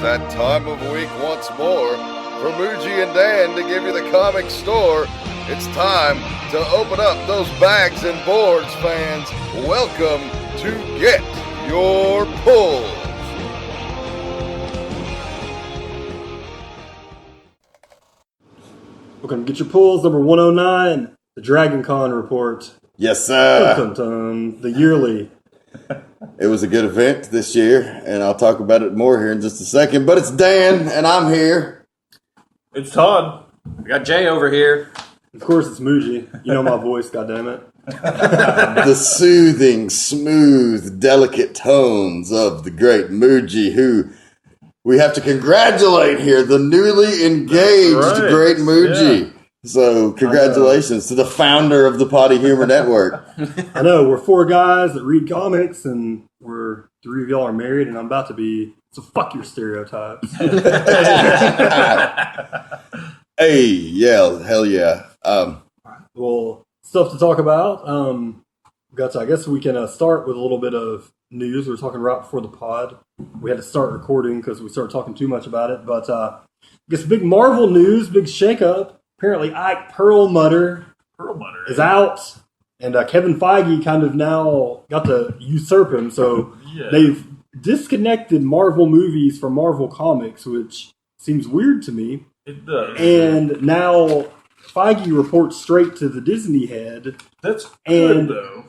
that time of week once more for Muji and Dan to give you the comic store. It's time to open up those bags and boards, fans. Welcome to Get Your Pulls. Welcome to Get Your Pulls, number 109, the DragonCon report. Yes, sir. Dun, dun, dun, the yearly. It was a good event this year, and I'll talk about it more here in just a second. But it's Dan, and I'm here. It's Todd. We got Jay over here. Of course, it's Muji. You know my voice, goddammit. The soothing, smooth, delicate tones of the great Muji, who we have to congratulate here, the newly engaged great Muji. Yeah. So, congratulations to the founder of the Potty Humor Network. I know, we're four guys that read comics, and we're three of y'all are married, and I'm about to be, so fuck your stereotypes. Hey, yeah, hell yeah. Well, stuff to talk about. I guess we can start with a little bit of news. We were talking right before the pod. We had to start recording because we started talking too much about it. But I guess big Marvel news, big shakeup. Apparently, Ike Perlmutter is out, and Kevin Feige kind of now got to usurp him. So they've disconnected Marvel movies from Marvel Comics, which seems weird to me. It does. And now Feige reports straight to the Disney head. That's good, though.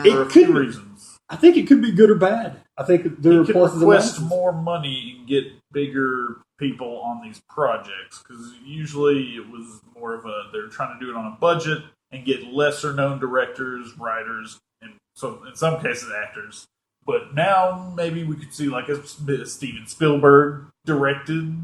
For a few reasons. I think it could be good or bad. I think there are pluses and minuses. Request more money and get bigger people on these projects, because usually it was more of they're trying to do it on a budget and get lesser known directors, writers, and so in some cases actors. But now maybe we could see like a Steven Spielberg directed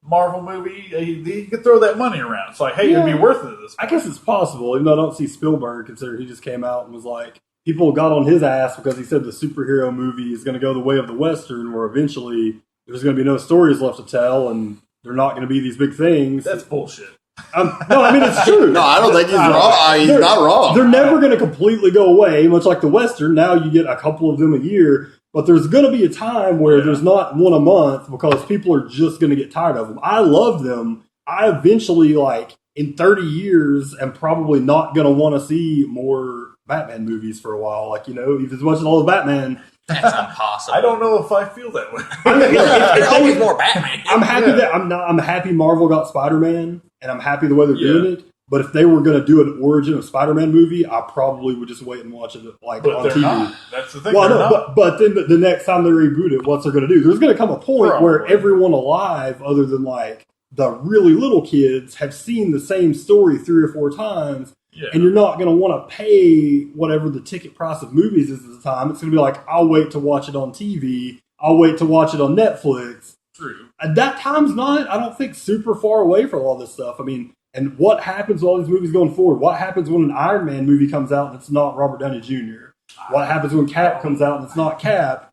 Marvel movie. He could throw that money around. It's like, hey, it'd be worth it. I guess it's possible, even though I don't see Spielberg, considering he just came out and was like, people got on his ass because he said the superhero movie is going to go the way of the Western, where eventually there's going to be no stories left to tell, and they're not going to be these big things. That's bullshit. No, I mean, it's true. No, I don't think he's wrong. He's not wrong. They're never going to completely go away, much like the Western. Now you get a couple of them a year, but there's going to be a time where there's not one a month because people are just going to get tired of them. I love them. I eventually, like, in 30 years, am probably not going to want to see more Batman movies for a while. Like, you know, as much as all the Batman... That's impossible. I don't know if I feel that way. I mean, it's always more Batman. I'm happy that I'm happy Marvel got Spider-Man, and I'm happy the way they're doing it. But if they were going to do an origin of Spider-Man movie, I probably would just wait and watch it on TV. Not. That's the thing. Well, no, but then the next time they reboot it, what's they're going to do? There's going to come a point where everyone alive, other than like the really little kids, have seen the same story 3 or 4 times. Yeah. And you're not going to want to pay whatever the ticket price of movies is at the time. It's going to be like, I'll wait to watch it on TV. I'll wait to watch it on Netflix. True. And that time's not, I don't think, super far away for all this stuff. I mean, and what happens with all these movies going forward? What happens when an Iron Man movie comes out and it's not Robert Downey Jr.? What happens when Cap comes out and it's not Cap?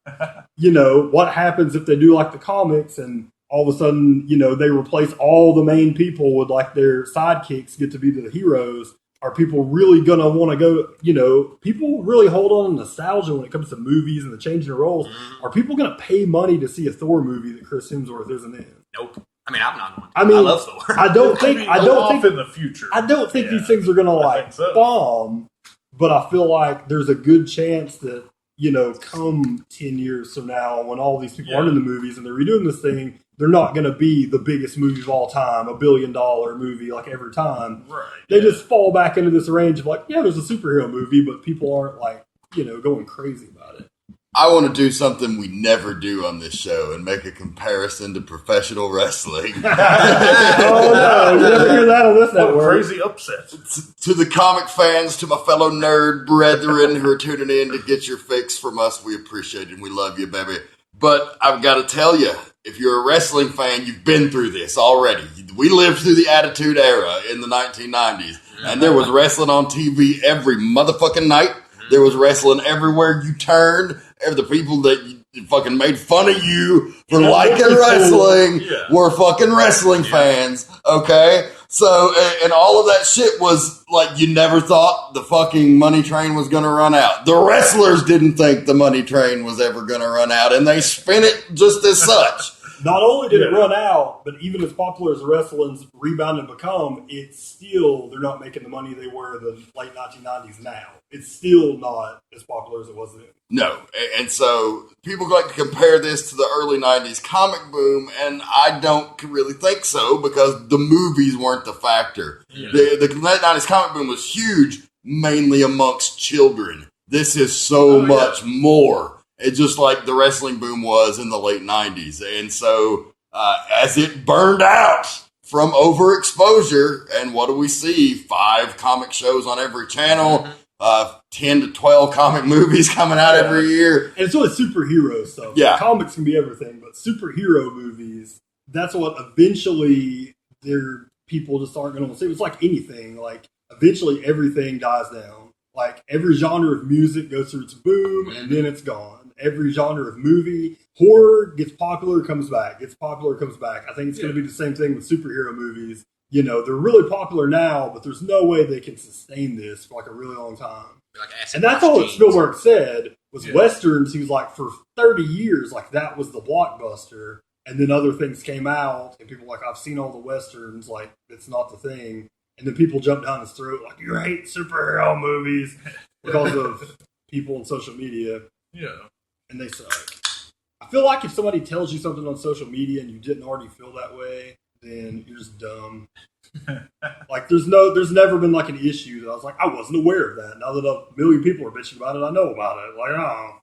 You know, what happens if they do like the comics and all of a sudden, you know, they replace all the main people with like their sidekicks get to be the heroes? Are people really going to want to go, you know, people really hold on to nostalgia when it comes to movies and the changing of roles. Are people going to pay money to see a Thor movie that Chris Hemsworth isn't in? Nope. I mean, I'm not going to. I mean, I love Thor. I don't think in the future. I don't think these things are going to bomb, but I feel like there's a good chance that, you know, come 10 years from now when all these people aren't in the movies and they're redoing this thing, they're not going to be the biggest movie of all time, $1 billion movie like every time. Right. They just fall back into this range of like, yeah, there's a superhero movie, but people aren't like, you know, going crazy about it. I want to do something we never do on this show and make a comparison to professional wrestling. Oh, no. You never hear that on this network. Crazy upsets. To the comic fans, to my fellow nerd brethren who are tuning in to get your fix from us, we appreciate it and we love you, baby. But I've got to tell you, if you're a wrestling fan, you've been through this already. We lived through the Attitude Era in the 1990s, and there was wrestling on TV every motherfucking night. There was wrestling everywhere you turned. The people that fucking made fun of you for liking wrestling were fucking wrestling fans, okay? So, and all of that shit was like, you never thought the fucking money train was going to run out. The wrestlers didn't think the money train was ever going to run out, and they spin it just as such. not only did it run out, but even as popular as wrestling's rebounded and become, it's still, they're not making the money they were in the late 1990s now. It's still not as popular as it was then. No, and so people like to compare this to the early 90s comic boom, and I don't really think so because the movies weren't the factor. Yeah. The late 90s comic boom was huge, mainly amongst children. This is so much more. It's just like the wrestling boom was in the late 90s. And so as it burned out from overexposure, and what do we see? 5 comic shows on every channel. 10 to 12 comic movies coming out every year. And it's really superhero stuff. Yeah. Comics can be everything, but superhero movies, that's what eventually people just aren't going to see. It's like anything. Like, eventually everything dies down. Like, every genre of music goes through its boom, and then it's gone. Every genre of movie, horror gets popular, comes back. Gets popular, comes back. I think it's going to be the same thing with superhero movies. You know, they're really popular now, but there's no way they can sustain this for like a really long time. Like and that's all that Spielberg said was Westerns. He was like, for 30 years, like that was the blockbuster. And then other things came out, and people were like, I've seen all the Westerns, like, it's not the thing. And then people jumped down his throat, like, you hate superhero movies because of people on social media. Yeah. And they suck. I feel like if somebody tells you something on social media and you didn't already feel that way, then you're just dumb. Like, there's never been like an issue that I was like, I wasn't aware of that. Now that a million people are bitching about it, I know about it. Like, oh.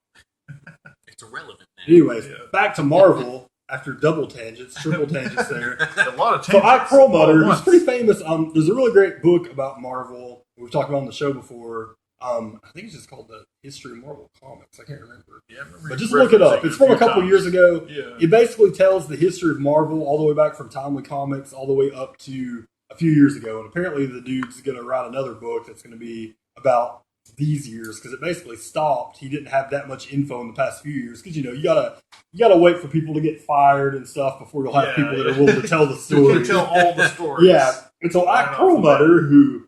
It's irrelevant now. Anyways, back to Marvel. After double tangents, triple tangents there. A lot of tangents. So Ike Perlmutter, who's pretty famous. There's a really great book about Marvel. We've talked about on the show before. I think it's just called The History of Marvel Comics. I can't remember. Yeah, but just look it up. It's from a couple years ago. Yeah. It basically tells the history of Marvel all the way back from Timely Comics all the way up to a few years ago. And apparently the dude's going to write another book that's going to be about these years, because it basically stopped. He didn't have that much info in the past few years, because you gotta wait for people to get fired and stuff before you'll have people that are willing to tell the story. Tell all the stories. Yeah, and so Ike Perlmutter, who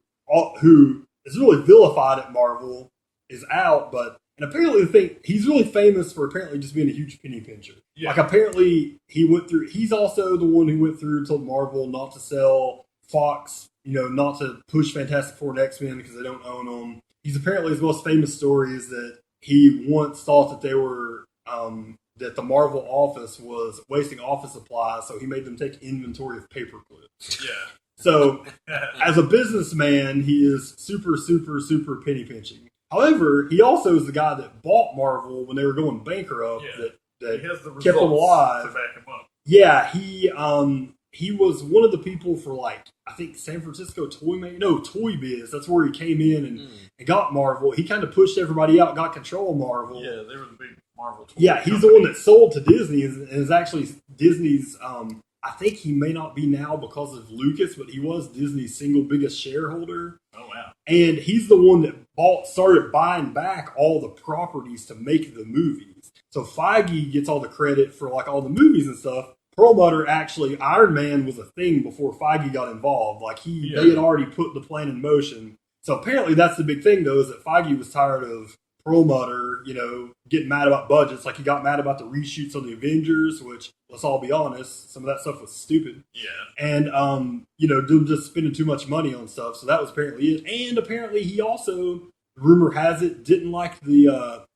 is really vilified at Marvel, is out. And apparently he's really famous for apparently just being a huge penny pincher. Yeah. Like, apparently he's also the one who went through and told Marvel not to sell Fox, not to push Fantastic Four and X-Men because they don't own them. He's apparently, his most famous story is that he once thought that they were, that the Marvel office was wasting office supplies, so he made them take inventory of paper clips. Yeah. So, as a businessman, he is super, super, super penny pinching. However, he also is the guy that bought Marvel when they were going bankrupt, that he has the kept them alive. To back him up. Yeah, he was one of the people for, like, I think San Francisco Toy Biz. That's where he came in and got Marvel. He kind of pushed everybody out, got control of Marvel. Yeah, they were the big Marvel toy Yeah, he's the one that sold to Disney, and is actually Disney's, I think he may not be now because of Lucas, but he was Disney's single biggest shareholder. Oh, wow. And he's the one that started buying back all the properties to make the movies. So Feige gets all the credit for, like, all the movies and stuff. Perlmutter, actually, Iron Man was a thing before Feige got involved. Like, they had already put the plan in motion. So apparently that's the big thing, though, is that Feige was tired of Perlmutter, getting mad about budgets. Like, he got mad about the reshoots on the Avengers, which, let's all be honest, some of that stuff was stupid. Yeah. And, them just spending too much money on stuff. So that was apparently it. And apparently he also, rumor has it, didn't like the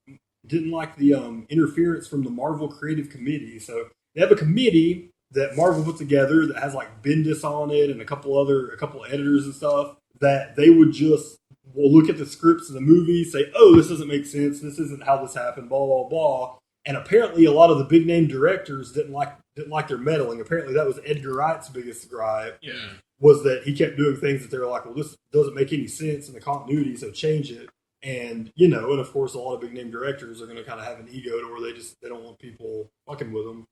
interference from the Marvel Creative Committee. So they have a committee that Marvel put together that has, like, Bendis on it and a couple editors and stuff, that they would just look at the scripts of the movie, say, oh, this doesn't make sense, this isn't how this happened, blah, blah, blah. And apparently a lot of the big name directors didn't like their meddling. Apparently that was Edgar Wright's biggest gripe, was that he kept doing things that they were like, well, this doesn't make any sense in the continuity, so change it. And, and of course, a lot of big name directors are going to kind of have an ego to where they don't want people fucking with them.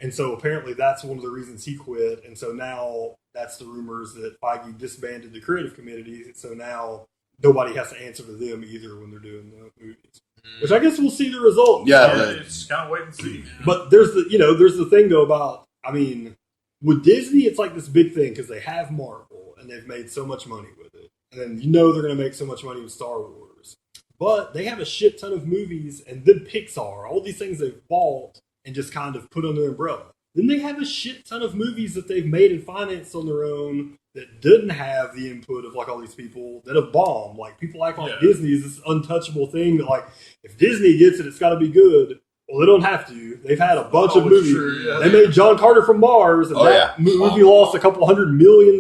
And so apparently that's one of the reasons he quit. And so now that's the rumors that Feige disbanded the creative committee. So now nobody has to answer to them either when they're doing the movies. Which I guess we'll see the result. Yeah. It's kind of wait and see. But there's the thing, though, about, with Disney, it's like this big thing because they have Marvel and they've made so much money with it. And then they're going to make so much money with Star Wars. But they have a shit ton of movies, and then Pixar, all these things they've bought and just kind of put under their umbrella. then they have a shit ton of movies that they've made and financed on their own that didn't have the input of like all these people that have bombed. Like people act like Disney is this untouchable thing that like if Disney gets it, it's got to be good. Well, they don't have to. They've had a bunch of movies. True, They made John Carter from Mars, and that movie lost a couple $100 million.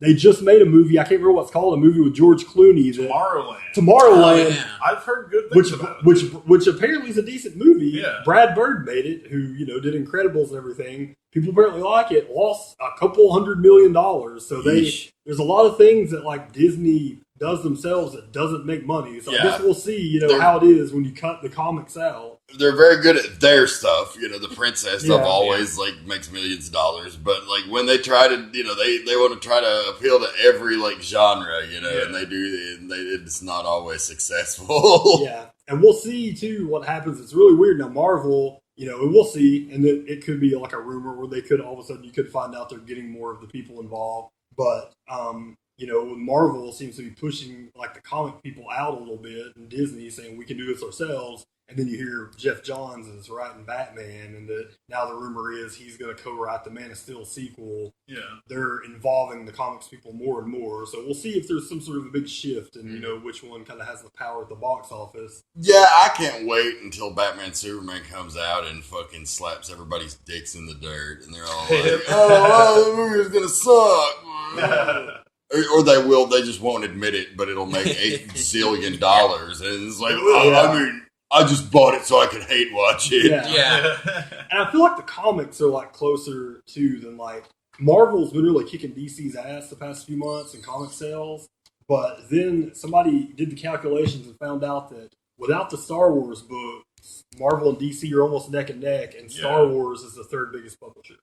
They just made a movie. I can't remember what it's called. A movie with George Clooney. Tomorrowland. Oh, yeah. I've heard good things about it. Which apparently is a decent movie. Yeah. Brad Bird made it, who did Incredibles and everything. People apparently like it. Lost a couple $100 million. So there's a lot of things that like Disney does themselves that doesn't make money. So I guess we'll see, how it is when you cut the comics out. They're very good at their stuff. The princess stuff always like makes millions of dollars. But like when they try to, they want to try to appeal to every like genre, and they do, and it's not always successful. Yeah, and we'll see too what happens. It's really weird now. Marvel, and we'll see, and it could be like a rumor where they could all of a sudden you could find out they're getting more of the people involved. But Marvel seems to be pushing like the comic people out a little bit, and Disney saying we can do this ourselves. And then you hear Jeff Johns is writing Batman, and now the rumor is he's going to co-write the Man of Steel sequel. Yeah, they're involving the comics people more and more, so we'll see if there's some sort of a big shift, and which one kind of has the power at the box office. Yeah, I can't wait until Batman Superman comes out and fucking slaps everybody's dicks in the dirt, and they're all like, "Oh, the movie's gonna suck." Or they just won't admit it, but it'll make $8 zillion, and it's like, I just bought it so I could hate watch it. Yeah. And I feel like the comics are like closer to than like Marvel's been really kicking DC's ass the past few months in comic sales. But then somebody did the calculations and found out that without the Star Wars books, Marvel and DC are almost neck and neck, and Star Wars is the third biggest publisher.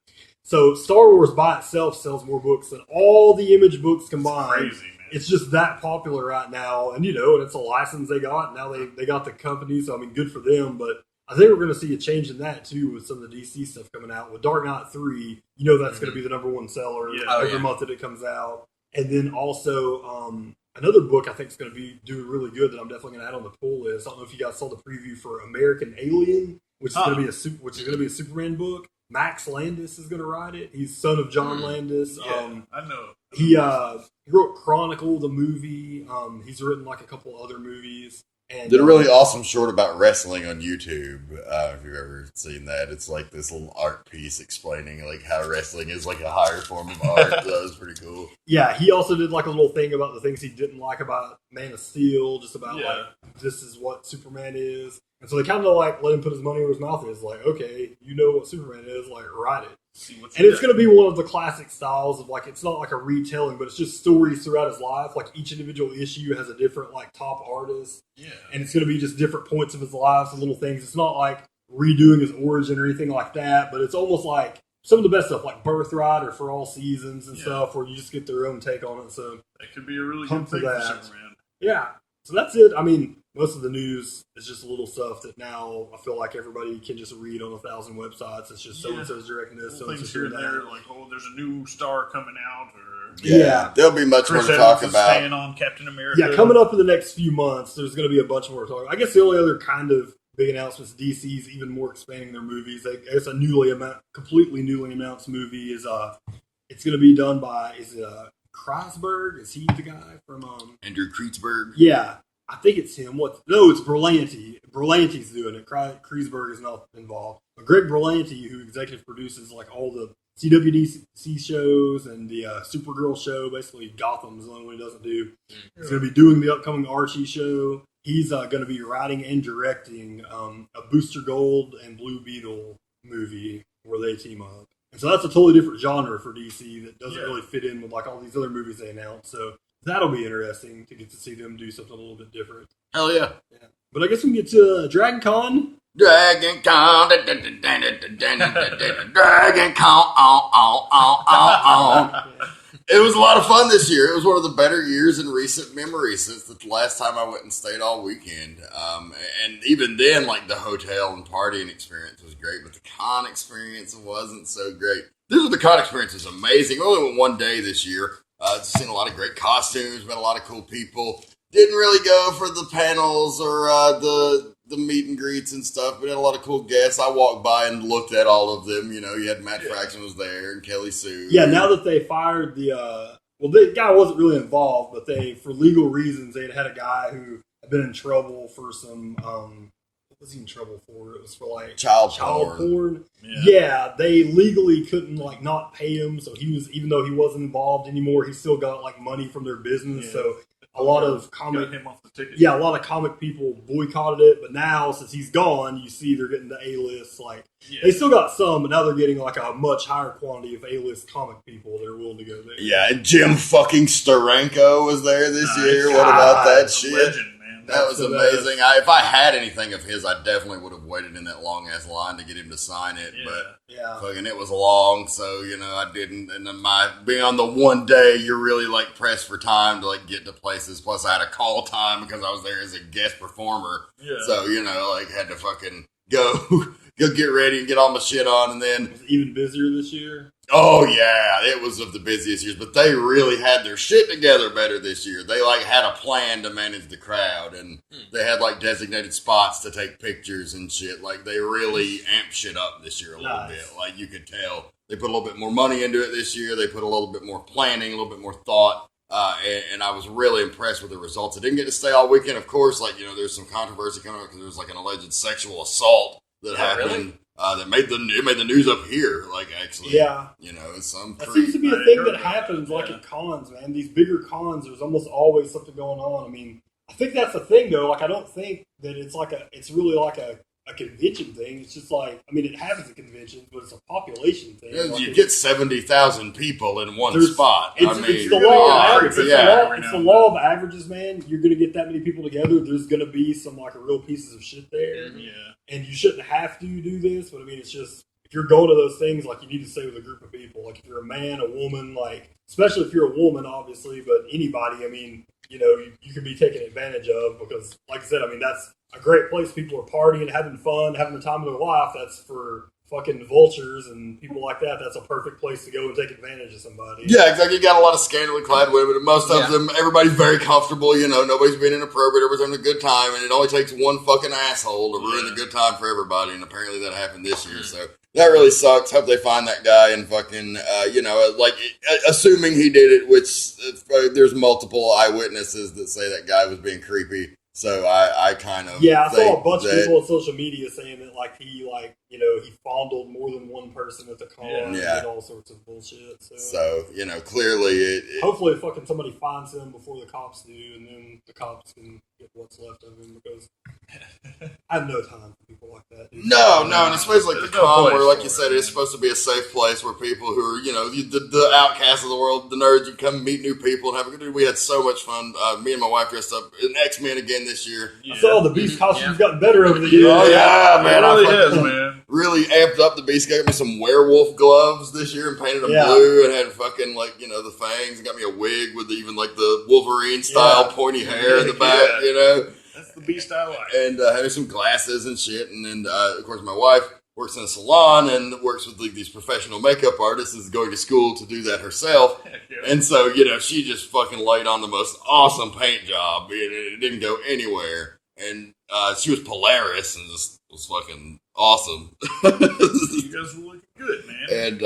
So Star Wars by itself sells more books than all the Image books combined. It's crazy, man. It's just that popular right now, and and it's a license they got. And now they got the company, so I mean, good for them. But I think we're going to see a change in that too with some of the DC stuff coming out. With Dark Knight 3, that's going to be the number one seller every month that it comes out. And then also another book I think is going to be doing really good that I'm definitely going to add on the pull list. I don't know if you guys saw the preview for American Alien, which is going to be a Superman book. Max Landis is going to write it. He's son of John Landis. I know. He wrote Chronicle, the movie. He's written like a couple other movies. And did a really awesome short about wrestling on YouTube. If you've ever seen that, it's like this little art piece explaining like how wrestling is like a higher form of art. So that was pretty cool. Yeah, he also did like a little thing about the things he didn't like about Man of Steel, just about like this is what Superman is. And so they kind of like let him put his money where his mouth is. Like, okay, you know what Superman is, like write it. And it's going to be one of the classic styles of like, it's not like a retelling, but it's just stories throughout his life. Like each individual issue has a different like top artist. Yeah. And it's going to be just different points of his life and little things. It's not like redoing his origin or anything like that, but it's almost like some of the best stuff like Birthright or For All Seasons and stuff where you just get their own take on it. So that could be a really good thing for Superman. Yeah. So that's it. I mean, most of the news is just a little stuff that now I feel like everybody can just read on 1,000 websites. It's just so-and-so's directing this, so-and-so's here and there, like, there's a new star coming out, or there'll be much Chris more to talk about. Staying on Captain America. Yeah, coming up in the next few months, there's going to be a bunch more to talk about. I guess the only other kind of big announcements, DC's even more expanding their movies. It's a completely newly announced movie. It's going to be done by Kreisberg? Is he the guy from Andrew Kreisberg? Yeah, I think it's him. No, it's Berlanti. Berlanti's doing it. Kreisberg is not involved. But Greg Berlanti, who executive produces like all the CWDC shows and the Supergirl show, basically Gotham's the only one he doesn't do. He's going to be doing the upcoming Archie show. He's going to be writing and directing a Booster Gold and Blue Beetle movie where they team up. And so that's a totally different genre for DC that doesn't really fit in with like all these other movies they announced. So that'll be interesting to get to see them do something a little bit different. Hell yeah. But I guess we can get to DragonCon. DragonCon. It was a lot of fun this year. It was one of the better years in recent memory since the last time I went and stayed all weekend. And even then, like the hotel and partying experience was great, but the con experience wasn't so great. The con experience is amazing. We only went one day this year. Just seen a lot of great costumes, met a lot of cool people. didn't really go for the panels or the meet and greets and stuff. We had a lot of cool guests. I walked by and looked at all of them. You know, you had Matt Fraction was there and Kelly Sue. Yeah, now that they fired the guy wasn't really involved, but for legal reasons, they had a guy who had been in trouble for some, what was he in trouble for? It was for like Child porn. Yeah, they legally couldn't like not pay him, so he was, even though he wasn't involved anymore, he still got like money from their business. Yeah. So a lot of him off the ticket. Yeah, a lot of comic people boycotted it, but now since he's gone, you see they're getting the A-list. Like they still got some, but now they're getting like a much higher quantity of A-list comic people. They're willing to go there. Yeah, and Jim fucking Steranko was there this year. What about that shit? Legend, man. That was amazing. If I had anything of his, I definitely would have waited in that long ass line to get him to sign it. But fucking it was long, so I didn't. And then being on the one day, you're really like pressed for time to like get to places. Plus, I had a call time because I was there as a guest performer. Yeah. So like had to fucking go get ready and get all my shit on, and then was it even busier this year. Oh yeah, it was of the busiest years, but they really had their shit together better this year. They like had a plan to manage the crowd, and they had like designated spots to take pictures and shit. Like they really amped shit up this year a little bit. Like you could tell they put a little bit more money into it this year. They put a little bit more planning, a little bit more thought, and I was really impressed with the results. I didn't get to stay all weekend, of course. Like there's some controversy coming up because there was like an alleged sexual assault that happened. Really? That made the news up here, like actually. Yeah. That seems to be a thing that happens like at cons, man. These bigger cons, there's almost always something going on. I mean, I think that's the thing though. Like I don't think that it's really like a convention thing. It's just like, I mean, it happens at conventions, but it's a population thing. Yeah, like you get 70,000 people in one spot. It's the law of averages. It's the law of averages, man. You're going to get that many people together. There's going to be some like real pieces of shit there. Yeah. And you shouldn't have to do this, but I mean, it's just, if you're going to those things, like you need to stay with a group of people. Like if you're a man, a woman, like, especially if you're a woman, obviously, but anybody, I mean, you can be taken advantage of because, like I said, I mean, that's a great place. People are partying, having fun, having the time of their life. That's for fucking vultures and people like that. That's a perfect place to go and take advantage of somebody. Yeah, exactly. You got a lot of scantily clad women, and most of them, everybody's very comfortable. Nobody's being inappropriate. Everybody's having a good time, and it only takes one fucking asshole to ruin the good time for everybody. And apparently that happened this year. So that really sucks. Hope they find that guy and fucking, assuming he did it, which there's multiple eyewitnesses that say that guy was being creepy. So I kind of I saw a bunch of people on social media saying that like he he fondled more than one person at the con and did all sorts of bullshit. So clearly hopefully fucking somebody finds him before the cops do, and then the cops can get what's left of him because I have no time for people like that. Dude. No, and especially like the con where, like you said, it's supposed to be a safe place where people who are the outcasts of the world, the nerds, you come meet new people and have a good time. We had so much fun. Me and my wife dressed up in X-Men again this year. I saw the Beast costumes gotten better over the years. Oh yeah, man! It really is, man. Really amped up the Beast. Got me some werewolf gloves this year and painted them blue and had fucking the fangs. And got me a wig with even like the Wolverine style pointy hair in the back. That's the Beast I like. And had some glasses and shit. And then of course my wife works in a salon and works with these professional makeup artists. Is going to school to do that herself. And so she just fucking laid on the most awesome paint job. It didn't go anywhere. And she was Polaris and just was fucking awesome. You guys were looking good, man. And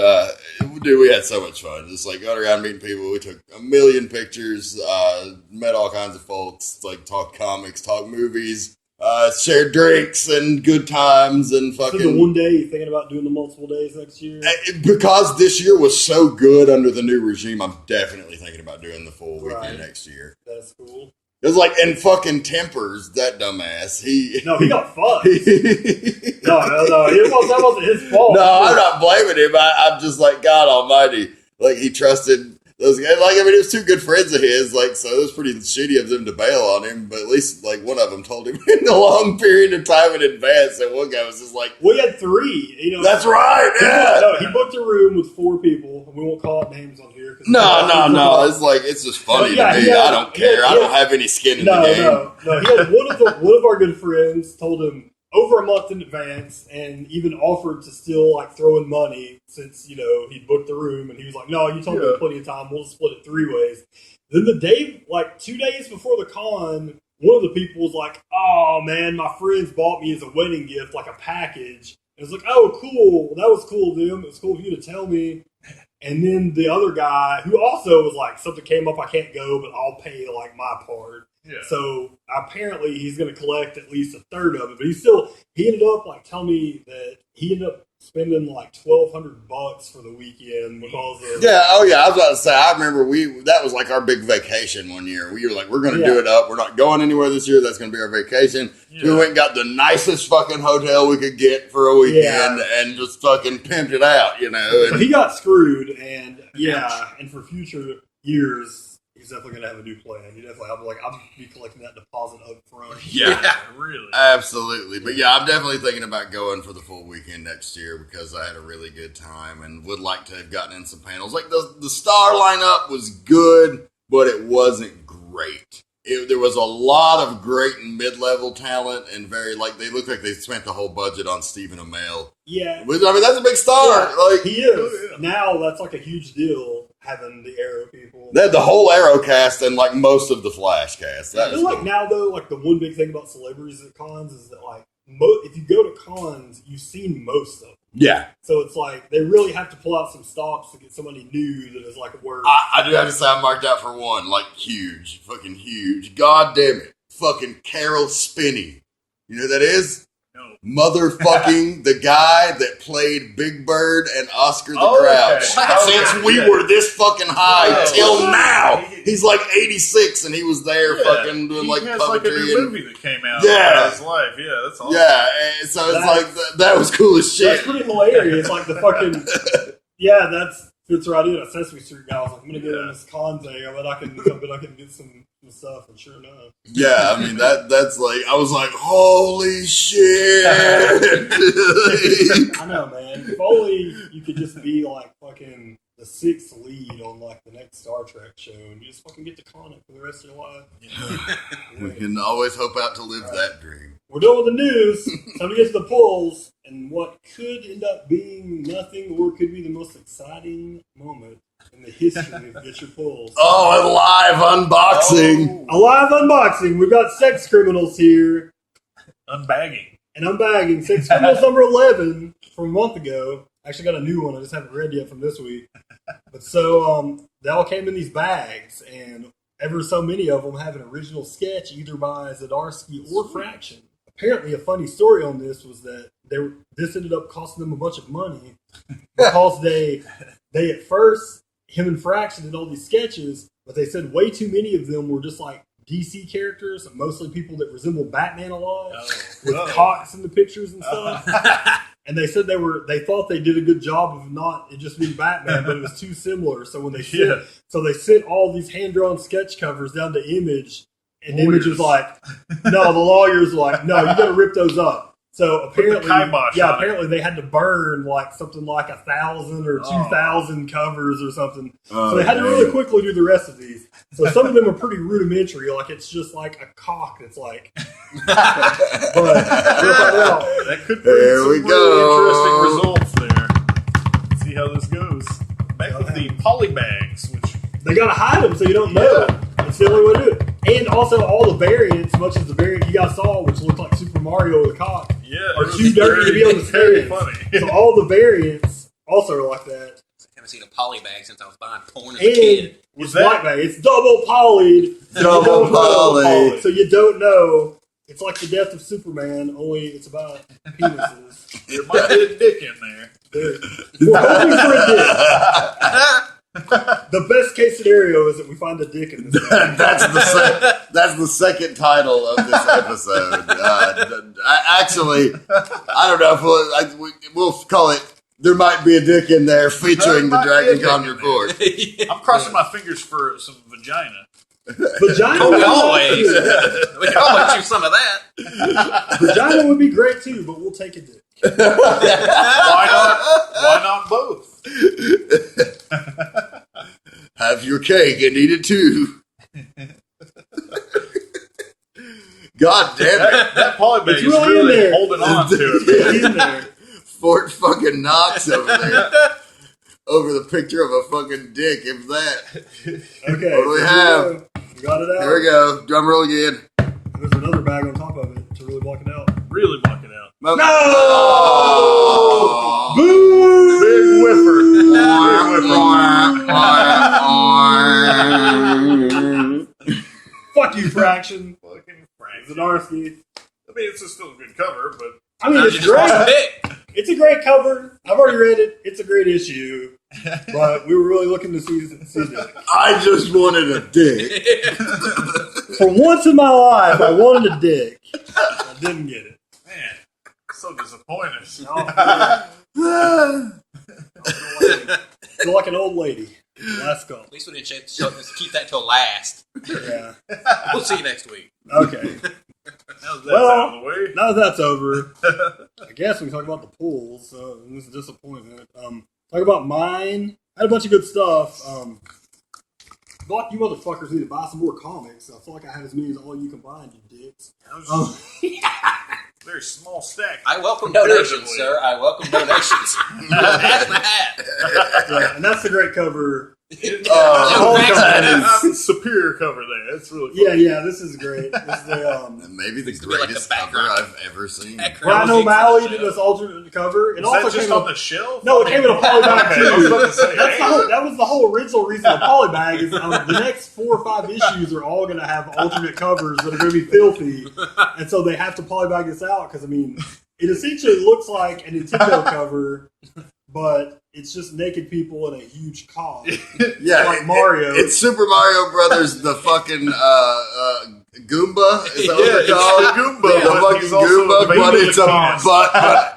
dude, we had so much fun. Just like going around meeting people. We took a million pictures, met all kinds of folks, like talked comics, talked movies, shared drinks and good times and fucking. So the one day you thinking about doing the multiple days next year? Because this year was so good under the new regime, I'm definitely thinking about doing the full weekend next year. That's cool. It was like, and fucking Tempers, that dumbass. He got fucked. No, that wasn't his fault. No, I'm not blaming him. I'm just like, God almighty. Like, he trusted those guys. Like, I mean, it was two good friends of his. Like, so it was pretty shitty of them to bail on him. But at least, like, one of them told him in a long period of time in advance. And one guy was just like, we had three. That's right, yeah. He booked a room with 4 people. We won't call out names on here. No. It's like, it's just funny to me. I don't care. I don't have any skin in the game. No. He had one of our good friends told him over a month in advance and even offered to still like throw in money since, he'd booked the room. And he was like, no, you told me plenty of time. We'll split it 3 ways. Then the day, like 2 days before the con, one of the people was like, "Oh man, my friends bought me as a wedding gift like a package." And it was like, "Oh, cool. That was cool of them. It was cool of you to tell me." And then the other guy, who also was like, "Something came up, I can't go, but I'll pay like my part." Yeah. So apparently he's going to collect at least a third of it. But he ended up like telling me that he ended up spending like $1,200 for the weekend because of I was about to say, I remember that was like our big vacation one year. We were like, we're going to do it up. We're not going anywhere this year. That's going to be our vacation. Yeah. We went and got the nicest fucking hotel we could get for a weekend and just fucking pimped it out, you know. So he got screwed, and and for future years, he's definitely going to have a new plan. I'll be collecting that deposit up front. Yeah, really. Absolutely. But yeah, I'm definitely thinking about going for the full weekend next year because I had a really good time and would like to have gotten in some panels. Like the star lineup was good, but it wasn't great. There was a lot of great and mid-level talent and they looked like they spent the whole budget on Stephen Amell. Yeah. I mean, that's a big star. Yeah, like he is. Yeah. Now that's like a huge deal having the Arrow people. They had the whole Arrow cast and like most of the Flash cast. That was like now though, like the one big thing about celebrities at cons is that like if you go to cons, you've seen most of them. Yeah. So it's like they really have to pull out some stops to get somebody new that is like a word. I do have to say I marked out for one, like huge, fucking huge. God damn it. Fucking Carol Spinney. You know who that is? No. Motherfucking the guy that played Big Bird and Oscar the Grouch. Okay. Since we were this fucking high till now. He's like 86 and he was there fucking doing like has puppetry. Like a new movie that came out about his life. Yeah, that's awesome. Yeah, and so it's like that was cool as shit. That's pretty hilarious. Like the fucking that's fits right in. A Sesame Street guy was like, I'm gonna get on this con thing. I bet I can get some stuff, and sure enough. Yeah, I mean that's like I was like, holy shit. I know, man. If only you could just be like fucking the sixth lead on like the next Star Trek show, and you just fucking get to con it for the rest of your life. We can always hope out to live that dream. We're done with the news. Time to get to the polls, and what could end up being nothing, or could be the most exciting moment in the history of Getchyapulls. Oh, a live unboxing! A live unboxing. We've got Sex Criminals here. Unbagging. And unbagging. Sex Criminals number 11 from a month ago. Actually got a new one. I just haven't read yet from this week. But so they all came in these bags, and ever so many of them have an original sketch either by Zdarsky or Fraction. Apparently, a funny story on this was that this ended up costing them a bunch of money because they at first, him and Fraction did all these sketches, but they said way too many of them were just like DC characters, mostly people that resemble Batman a lot, with cocks in the pictures and stuff. And they said they thought they did a good job of not it just being Batman, but it was too similar. So when they sent all these hand drawn sketch covers down to Image, and Image was like, no, the lawyers were like, no, you got to rip those up. So apparently they had to burn like something like 1,000 or 2,000 covers or something. So they had to really quickly do the rest of these. So some of them are pretty rudimentary, like it's just like a cock that's like. That could be really interesting results there. Let's see how this goes. Back with the poly bags, which they gotta hide them so you don't know. That's the only way to do it. And also all the variants, much as the variant you guys saw, which looked like Super Mario with a cock, are too dirty to be on the screen. So all the variants also are like that. I haven't seen a poly bag since I was buying porn as a kid. It's white bag. It's double polyed. Double poly. So you don't know. It's like the death of Superman, only it's about penises. There might be a dick in there. We're hoping for a dick. The best case scenario is that we find a dick in this. That's the second title of this episode. I don't know if we'll call it. There might be a dick in there featuring the DragonCon report. I'm crossing my fingers for some vagina. Vagina we can always use some of that. Vagina would be great too, but we'll take a dick. Why not both? Have your cake and eat it too. God damn it. That polybag is really really holding on to it. It's in there. Fort fucking Knox over there. over the picture of a fucking dick, if that. Okay. What do we have? We got it out. Here we go. Drum roll again. There's another bag on top of it to really block it out. Really block it out. No! Boo! Big whiffer. Fuck you, Fraction. Fucking Frank. Zdarsky. I mean, it's still a good cover, but I mean, it's great. It's a great cover. I've already read it. It's a great issue. But we were really looking to see Dick. I just wanted a dick. For once in my life, I wanted a dick. I didn't get it. man, so disappointed. Feel like an old lady. Last call. At least we didn't keep that till last. Yeah. We'll see you next week. Okay. Now that out of the way. Now that that's over, I guess we can talk about the pools. So this is a disappointment. Talk about mine. I had a bunch of good stuff. Thought you motherfuckers need to buy some more comics. I feel like I have as many as all you combined, you dicks. Very small stack. I welcome donations, sir. I welcome donations. That's my hat. Yeah, and that's the great cover. That is superior cover there. That's really cool. Yeah, this is great. This is the, maybe the Used to be like greatest the cover background. I've ever seen. Ryan O'Malley did this alternate cover. It Is also that just came on with, the shelf? No, it came in a polybag Okay, I was about too. to say, That was the whole original reason of polybag is the next 4 or 5 issues are all going to have alternate covers that are going to be filthy, and so they have to polybag this out because I mean, it essentially looks like a Nintendo cover, but it's just naked people in a huge car. Yeah, like Mario. It's Super Mario Brothers, the fucking Goomba. Is that what they're called? Goomba, The but fucking he's also Goomba, the baby but it's a penis. but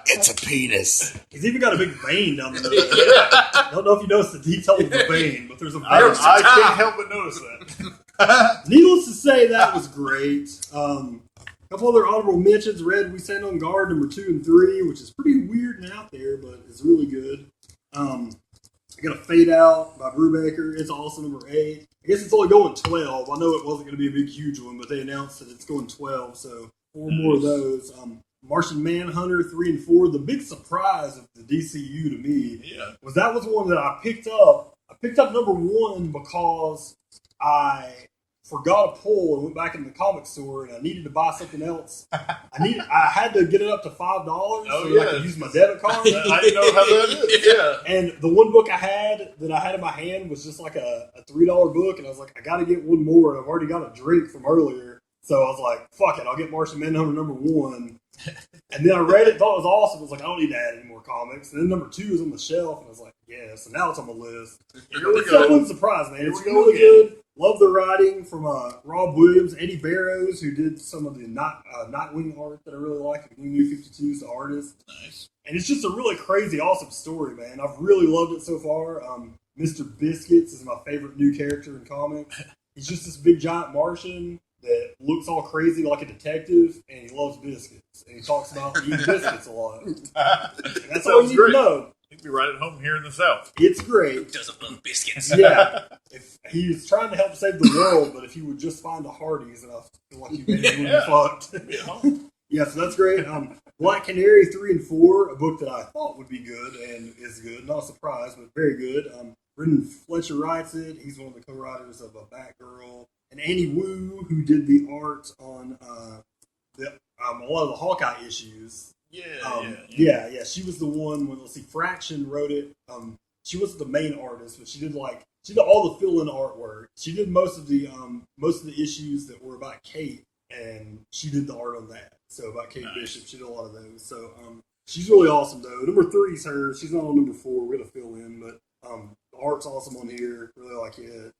it's a penis. He's even got a big vein down the middle. I don't know if you noticed the detail of the vein, but there's a vein. I can't help but notice that. Needless to say, that was great. A couple other honorable mentions. Red, We Stand on Guard, number 2 and 3, which is pretty weird and out there, but it's really good. I got a Fade Out by Brubaker. It's also number 8. I guess it's only going 12. I know it wasn't going to be a big, huge one, but they announced that it's going 12, so 4 more of those. Martian Manhunter 3 and 4. The big surprise of the DCU to me was that was one that I picked up. I picked up number 1 because I forgot a pull and went back into the comic store and I needed to buy something else. I had to get it up to $5 so I could use my debit card. I didn't know how that is. Yeah. And the one book I had in my hand was just like a $3 book, and I was like, I got to get one more, and I've already got a drink from earlier, so I was like, fuck it, I'll get Martian Manhunter number 1. And then I read it, thought it was awesome. I was like, I don't need to add any more comics. And then number 2 was on the shelf, and I was like, yeah. So now it's on the list. Here we It's go. no surprise, man. It's Here we go really again. good. Love the writing from Rob Williams, Eddie Barrows, who did some of the Nightwing art that I really like. New 52's the artist. Nice. And it's just a really crazy, awesome story, man. I've really loved it so far. Mr. Biscuits is my favorite new character in comics. He's just this big, giant Martian that looks all crazy like a detective, and he loves biscuits. And he talks about eating biscuits a lot. And that's all you need to know. He'd be right at home here in the South. It's great. Doesn't love biscuits. Yeah. If he's trying to help save the world, but if he would just find a Hardee's, and I feel like he maybe would be fucked. Yeah, so that's great. Black Canary 3 and 4, a book that I thought would be good and is good. Not a surprise, but very good. Brendan Fletcher writes it. He's one of the co-writers of Batgirl. And Annie Wu, who did the art on a lot of the Hawkeye issues. Yeah. She was the one when, let's see, Fraction wrote it. She wasn't the main artist, but she did all the fill-in artwork. She did most of the issues that were about Kate, and she did the art on that. So about Kate Bishop, she did a lot of those. So she's really awesome though. Number 3 is her. She's not on number 4. We're gonna fill in, but the art's awesome on here. Really like it.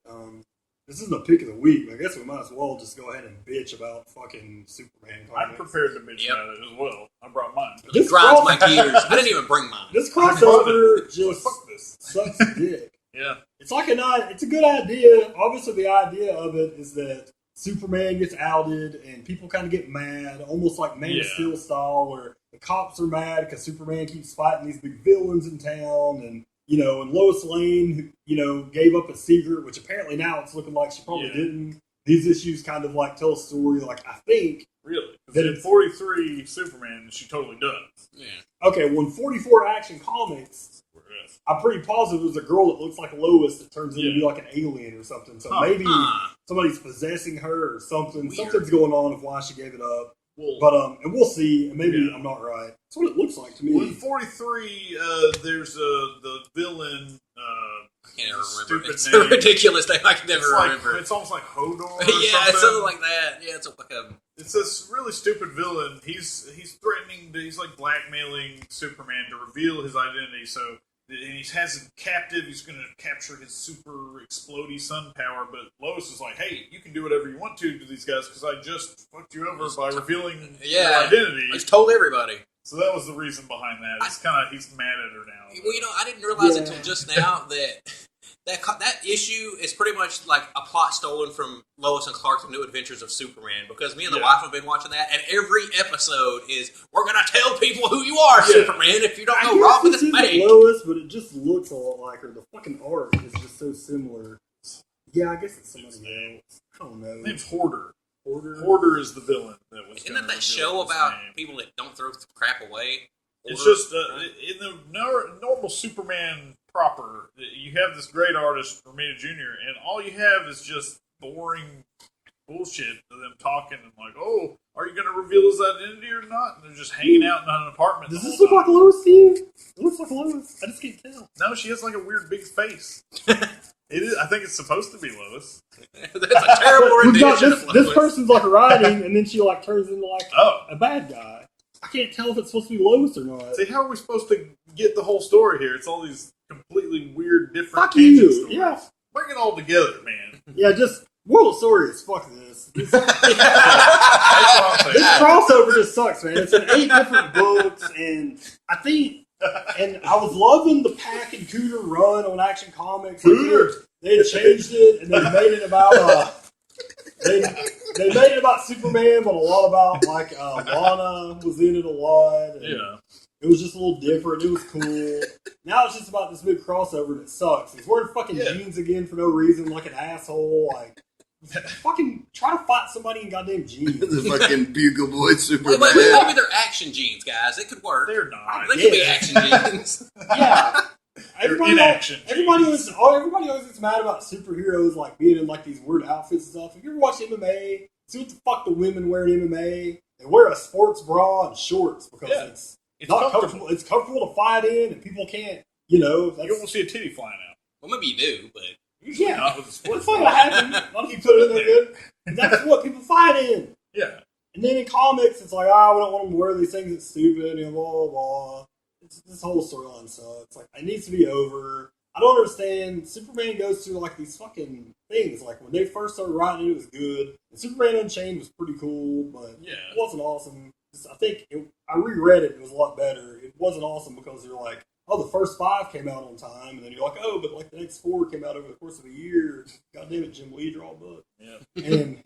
This isn't a pick of the week, but I guess we might as well just go ahead and bitch about fucking Superman I'm comics. prepared to bitch about it as well. I brought mine. It grinds my gears. I didn't even bring mine. This crossover just Fuck this. sucks dick. Yeah. It's a good idea. Obviously, the idea of it is that Superman gets outed and people kind of get mad, almost like Man of Steel style, where the cops are mad because Superman keeps fighting these big villains in town, and and Lois Lane, gave up a secret, which apparently now it's looking like she probably didn't. These issues kind of like tell a story, like I think. Really? That In 43 Superman, she totally does. Yeah. Okay, well, in 44 Action Comics, Yes. I'm pretty positive there's a girl that looks like Lois that turns into be like an alien or something. So maybe somebody's possessing her or something. Weird. Something's going on of why she gave it up. Well, But and we'll see. And maybe I'm not right. That's what it looks like to me. well, in 43, there's the villain. I can't ever remember. Stupid It's name. a ridiculous name. I can never remember. It's almost like Hodor. Or Yeah, something. something like that. Yeah, it's like a. It's this really stupid villain. He's threatening. He's like blackmailing Superman to reveal his identity. So and he has him captive. He's going to capture his super explodey sun power. But Lois is like, "Hey, you can do whatever you want to these guys because I just fucked you over by revealing your identity." I just told everybody. So that was the reason behind that. He's mad at her now. Well, I didn't realize until just now that issue is pretty much like a plot stolen from Lois and Clark's New Adventures of Superman, because me and the wife have been watching that, and every episode is, we're going to tell people who you are, Superman, if you don't know Robin is fake. Lois, but it just looks a lot like her. The fucking art is just so similar. Yeah, I guess it's somebody else. I don't know. His name's Hoarder. Hoarder is the villain that was. Isn't that show about people that don't throw crap away? It's just in the normal Superman proper, you have this great artist, Romita Jr., and all you have is just boring bullshit of them talking and like, oh, are you going to reveal his identity or not? And they're just hanging out in an apartment. Does this look like Lois to you? It looks like Lois. I just can't tell. No, she has like a weird big face. It is. I think it's supposed to be Lois. That's a terrible rendition of Lois. This person's like writing, and then she like turns into like a bad guy. I can't tell if it's supposed to be Lois or not. See, how are we supposed to get the whole story here? It's all these completely weird, different Fuck tangent you. stories. Yeah. Bring it all together, man. Yeah, just moral story is fuck this. This That's what I'm saying. crossover just sucks, man. It's in 8 different books, and I think, and I was loving the Pack and Cooter run on Action Comics. Cooter! They had changed it, and they made it about they made it about Superman, but a lot about like Lana was in it a lot. And it was just a little different. It was cool. Now it's just about this big crossover that sucks. He's wearing fucking jeans again for no reason, like an asshole. Like, fucking try to fight somebody in goddamn jeans. The fucking Bugle Boy Superman. Wait, maybe they're action jeans, guys. It could work. They're not. They could be action jeans. Yeah. Everybody jeans. always gets mad about superheroes like being in like these weird outfits and stuff. If you ever watch MMA, see what the fuck the women wear in MMA. They wear a sports bra and shorts because it's not comfortable. It's comfortable to fight in, and people can't. You won't see a titty flying out. Well, maybe you do, but Usually not with a sports it's not gonna happen. Not if you put it in there good. That's what people fight in. Yeah. And then in comics, it's like, we don't want them to wear these things. It's stupid. And blah blah blah. This whole storyline sucks. Like, it needs to be over. I don't understand. Superman goes through like these fucking things. Like when they first started writing it was good. And Superman Unchained was pretty cool, but it wasn't awesome. I think I reread it. It was a lot better. It wasn't awesome because you're like, oh, the first 5 came out on time, and then you're like, oh, but like the next 4 came out over the course of a year. God damn it, Jim Lee, draw a book. Yeah. And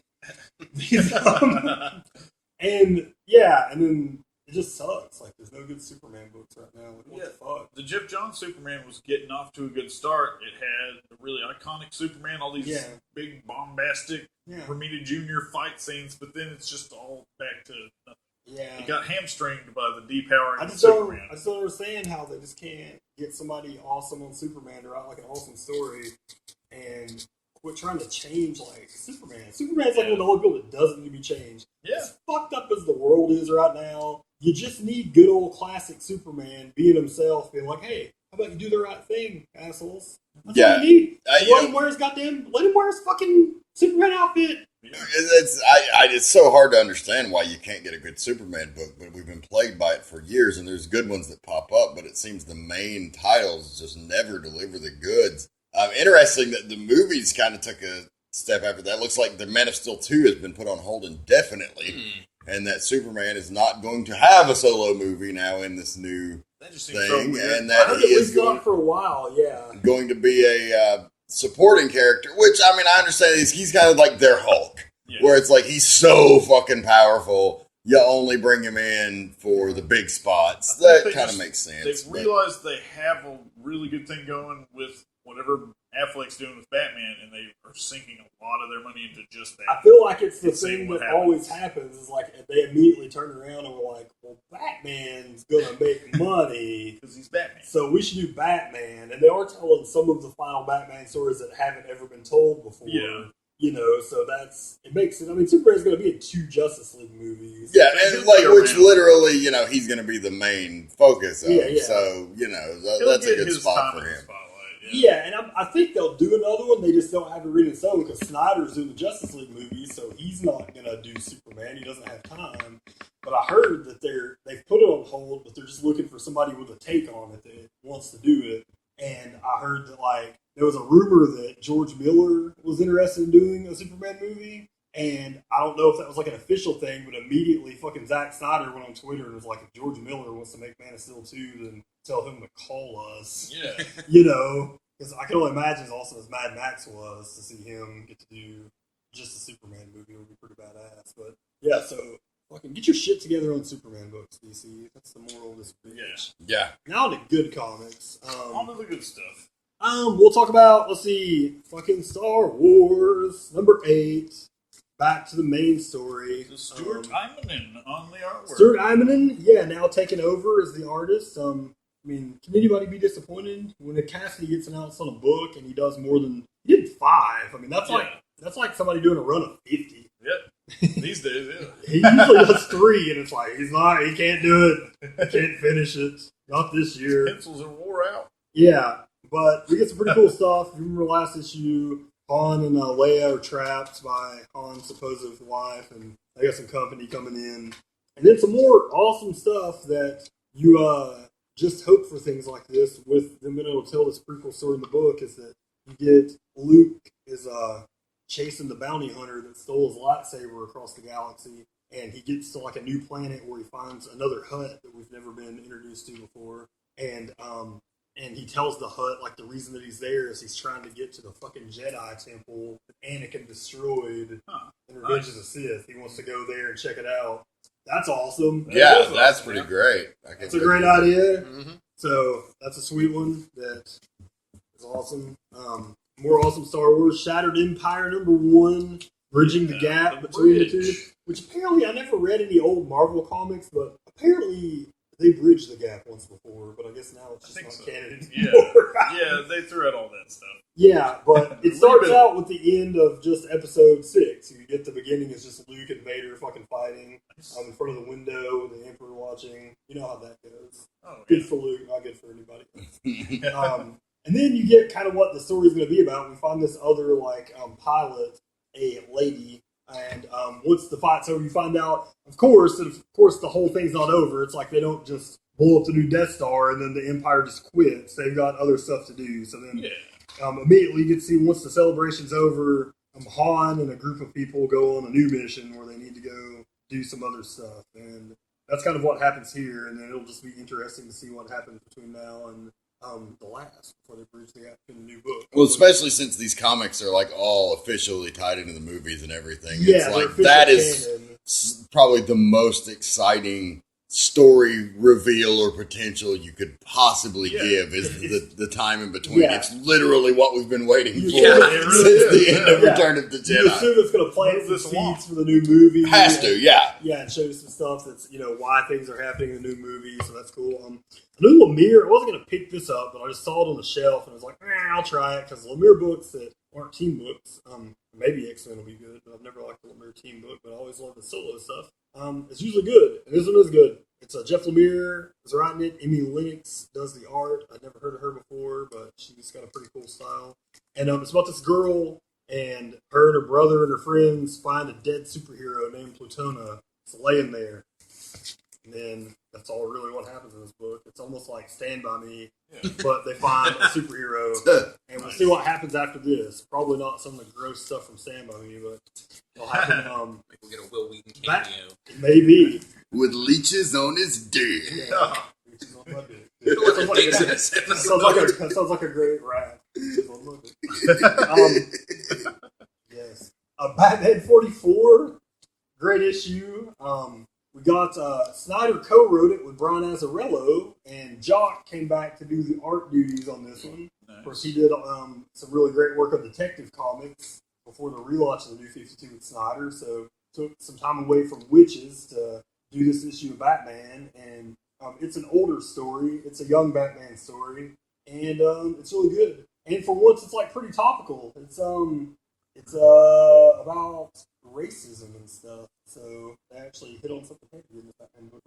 then it just sucks. Like, there's no good Superman books right now. Like, what the fuck? The Jeff Johns Superman was getting off to a good start. It had the really iconic Superman, all these big, bombastic Romita Jr. fight scenes, but then it's just all back to nothing. Yeah. It got hamstringed by the depowering I of just Superman. don't understand how they just can't get somebody awesome on Superman to write like an awesome story and quit trying to change like Superman. Superman's like one of the only people that doesn't need to be changed. Yeah. As fucked up as the world is right now, you just need good old classic Superman being himself, being like, hey, how about you do the right thing, assholes? That's what you need. Let him wear his fucking Superman outfit. It's so hard to understand why you can't get a good Superman book, but we've been plagued by it for years, and there's good ones that pop up, but it seems the main titles just never deliver the goods. Interesting that the movies kind of took a step after that. Looks like the Man of Steel 2 has been put on hold indefinitely, and that Superman is not going to have a solo movie now in this new thing, and that he is going for a while, going to be a supporting character, which, I mean, I understand he's kind of like their Hulk, where it's like he's so fucking powerful, you only bring him in for the big spots. That kind of makes sense. They've realized they have a really good thing going with whatever Affleck's doing with Batman, and they are sinking a lot of their money into just that. I feel like it's the thing that always happens is like they immediately turn around and we're like, well, Batman's gonna make money because he's Batman. so we should do Batman. And they are telling some of the final Batman stories that haven't ever been told before. Yeah. So it makes it. I mean, Superman's going to be in 2 Justice League movies. Yeah, and which literally, he's going to be the main focus of. Yeah. So, that's a good spot for him. Yeah, and I think they'll do another one. They just don't have it written in stone because Snyder's doing the Justice League movie, so he's not going to do Superman. He doesn't have time. But I heard that they've put it on hold, but they're just looking for somebody with a take on it that wants to do it. And I heard that, there was a rumor that George Miller was interested in doing a Superman movie. And I don't know if that was an official thing, but immediately fucking Zack Snyder went on Twitter and was like, if George Miller wants to make Man of Steel 2, then tell him to call us. Yeah. Because I can only imagine as awesome as Mad Max was to see him get to do just a Superman movie. It would be pretty badass. But yeah, so fucking get your shit together on Superman books, DC. That's the moral of this bitch. Yeah. Now to good comics. On to the good stuff. We'll talk about, fucking Star Wars, number 8. Back to the main story. Stuart Immonen on the artwork. Stuart Immonen, now taking over as the artist. Can anybody be disappointed when a Cassidy gets announced on a book and he does more than he did 5? That's like somebody doing a run of 50. Yep. These days, yeah. He usually does 3, and it's he can't do it. He can't finish it. Not this year. Pencils are wore out. Yeah, but we get some pretty cool stuff. If you remember last issue, Han and Leia are trapped by Han's supposed wife, and they got some company coming in. And then some more awesome stuff that you just hope for things like this with them being able to tell this prequel story in the book is that you get Luke is chasing the bounty hunter that stole his lightsaber across the galaxy, and he gets to a new planet where he finds another hut that we've never been introduced to before. And he tells the Hutt, the reason that he's there is he's trying to get to the fucking Jedi temple that Anakin destroyed in Revenge of the Sith. He wants to go there and check it out. That's awesome. That's pretty great. That's a great idea. Mm-hmm. So that's a sweet one. That is awesome. More awesome Star Wars. Shattered Empire #1. Bridging the gap between the two. Which apparently, I never read any old Marvel comics, but apparently they bridged the gap once before, but I guess now it's just not canon anymore. Yeah, they threw out all that stuff. Yeah, but it starts out with the end of just episode 6. You get the beginning is just Luke and Vader fucking fighting in front of the window, the Emperor watching. You know how that goes. Good for Luke, not good for anybody. And then you get kind of what the story's going to be about. We find this other pilot, a lady. And once the fight's over, you find out, of course, the whole thing's not over. It's they don't just blow up the new Death Star and then the Empire just quits. They've got other stuff to do. So then immediately you get to see, once the celebration's over, Han and a group of people go on a new mission where they need to go do some other stuff. And that's kind of what happens here. And then it'll just be interesting to see what happens between now and the last, before they bridge the gap in the new book. Well, especially since these comics are all officially tied into the movies and everything. Yeah, it's that is canon. Probably the most exciting story reveal or potential you could possibly give is the time in between. Yeah. It's literally what we've been waiting for since really the end of Return of the Jedi. You assume it's going to plant the seeds for the new movie. Has to, yeah. Yeah, and show you some stuff that's, why things are happening in the new movie, so that's cool. I knew Lemire, I wasn't going to pick this up, but I just saw it on the shelf, and I was like, I'll try it, because Lemire books that aren't team books, maybe X-Men will be good, but I've never liked the Lemire team book, but I always love the solo stuff. It's usually good, and this one is good. It's Jeff Lemire is writing it. Emmy Lennox does the art. I'd never heard of her before, but she's got a pretty cool style. And it's about this girl, and her and her brother and her friends find a dead superhero named Plutona. It's laying there. And then that's all really what happens in this book. It's almost like Stand By Me, but they find a superhero. And we'll see what happens after this. Probably not some of the gross stuff from Stand By Me, but it'll happen. Maybe we'll get a Will Wheaton cameo. Maybe. With leeches on his dick. Yeah. Sounds like a great rap. Yes. Batman 44, great issue. We got Snyder co-wrote it with Brian Azzarello, and Jock came back to do the art duties on this one. Nice. Of course, he did some really great work on Detective Comics before the relaunch of the New 52 with Snyder, so took some time away from Witches to do this issue of Batman, and it's an older story. It's a young Batman story, and it's really good. And for once, it's like pretty topical. It's about racism and stuff. So they actually hit on something heavy in the Batman book.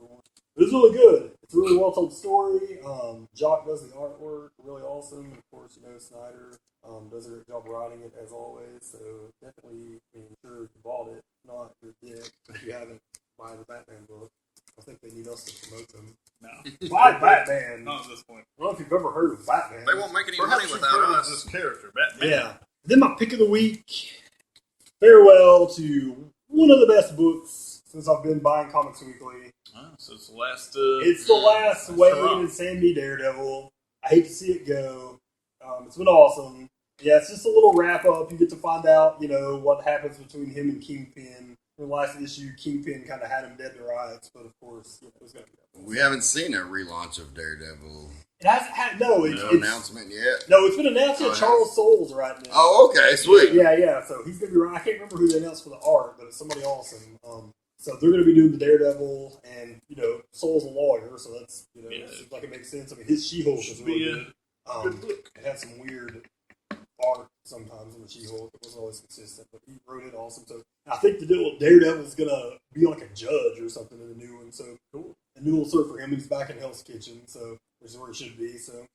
But it's really good. It's a really well told story. Jock does the artwork, really awesome. And of course, Snyder does a great job writing it as always. So definitely, sure if you bought it. If not, you're a dick. If you haven't, buy the Batman book. I think they need us to promote them. No. Buy Batman. Not at this point. I don't know if you've ever heard of Batman. They won't make any Perhaps money without us. This character, Batman. Yeah. Then my pick of the week. Farewell to one of the best books since I've been buying Comics Weekly. So it's the last. It's the last Wade and Sandy Daredevil. I hate to see it go. It's been awesome. Yeah, it's just a little wrap up. You get to find out, what happens between him and Kingpin. In the last issue, Kingpin kind of had him dead to rights, but of course, it was going to be. We haven't seen a relaunch of Daredevil. It hasn't had no announcement yet. No, it's been announced at Charles Soule's right now. Oh, okay, sweet. Yeah. So he's gonna be right. I can't remember who they announced for the art, but it's somebody awesome. So they're gonna be doing the Daredevil, and Soule's a lawyer, so that's it seems like it makes sense. I mean, his She-Hulk is really good. Good book. It had some weird art sometimes in the She-Hulk. It wasn't always consistent, but he wrote it awesome. So I think the deal with Daredevil's gonna be like a judge or something in the new one. So cool. A new little sort for him. He's back in Hell's Kitchen, so which is where he should be. So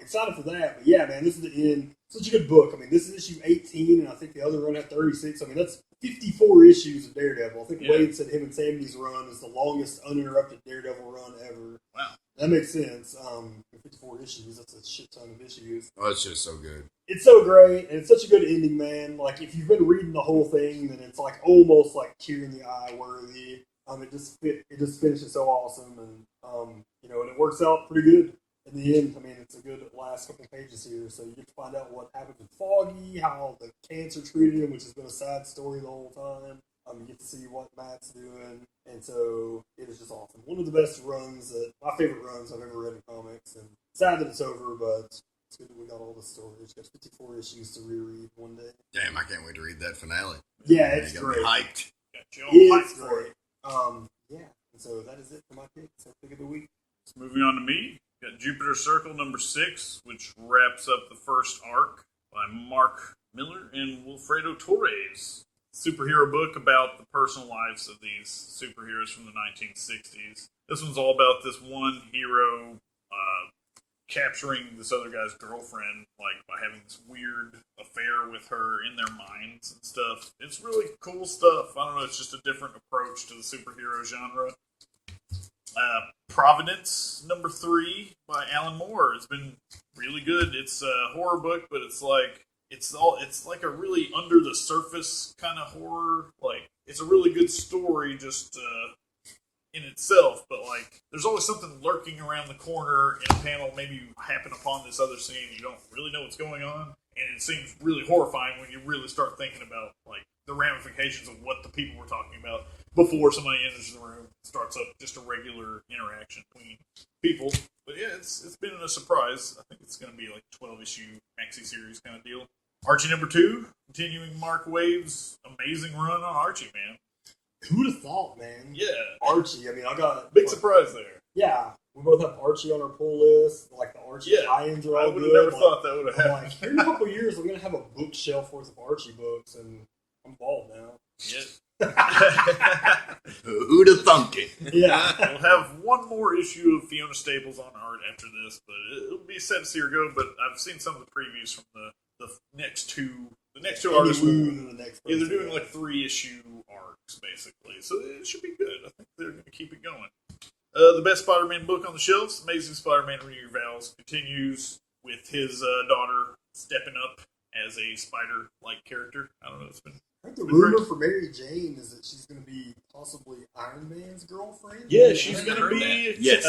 excited for that. But yeah, man, this is the end. Such a good book. I mean, this is issue 18, and I think the other run had 36. I mean, that's 54 issues of Daredevil. I think Wade said him and Sandy's run is the longest uninterrupted Daredevil run ever. Wow. That makes sense. 54 issues, that's a shit ton of issues. Oh, it's just so good. It's so great, and it's such a good ending, man. Like, if you've been reading the whole thing, then it's like almost like tear in the eye worthy. It just finishes so awesome, and and it works out pretty good in the end. I mean, it's a good last couple pages here, so you get to find out what happened with Foggy, how the cancer treated him, which has been a sad story the whole time. You get to see what Matt's doing, and so it is just awesome. One of the best runs, my favorite runs I've ever read in comics, and sad that it's over, but it's good that we got all the stories. Got 54 issues to reread one day. Damn, I can't wait to read that finale. Yeah, it's great. Hyped. It's great. Yeah, and so that is it for my pick. So pick of the week. So moving on to me, got Jupiter Circle number 6, which wraps up the first arc by Mark Miller and Wilfredo Torres. Superhero book about the personal lives of these superheroes from the 1960s. This one's all about this one hero capturing this other guy's girlfriend, like by having this weird affair with her in their minds and stuff. It's really cool stuff. I don't know, it's just a different approach to the superhero genre. Providence number 3 by Alan Moore. It's been really good. It's a horror book, but it's like a really under the surface kind of horror. Like, it's a really good story just in itself, but like there's always something lurking around the corner in a panel. Maybe you happen upon this other scene, you don't really know what's going on, and it seems really horrifying when you really start thinking about like the ramifications of what the people were talking about before somebody enters the room. Starts up just a regular interaction between people. But yeah, it's been a surprise. I think it's going to be like 12-issue maxi series kind of deal. Archie number 2, continuing Mark Wade's amazing run on Archie, man. Who'd have thought, man? Yeah. Archie, I mean, I got... Big surprise there. Yeah. We both have Archie on our pull list. Like, the Archie tie-ins are all good. I would have never thought that would have happened. Like, here in a couple of years, we're going to have a bookshelf worth of Archie books, and I'm bald now. Yeah. Who'd have thunk it? Yeah. We'll have one more issue of Fiona Staples on art after this, but it'll be sad to see her go. But I've seen some of the previews from the next two. The next two artists. They're doing like 3-issue arcs basically, so it should be good. I think they're going to keep it going. The best Spider-Man book on the shelves, Amazing Spider-Man Renew Vows, continues with his daughter stepping up as a spider-like character. I don't know. It's been. I think the rumor for Mary Jane is that she's going to be possibly Iron Man's girlfriend. Yeah, she's going to be a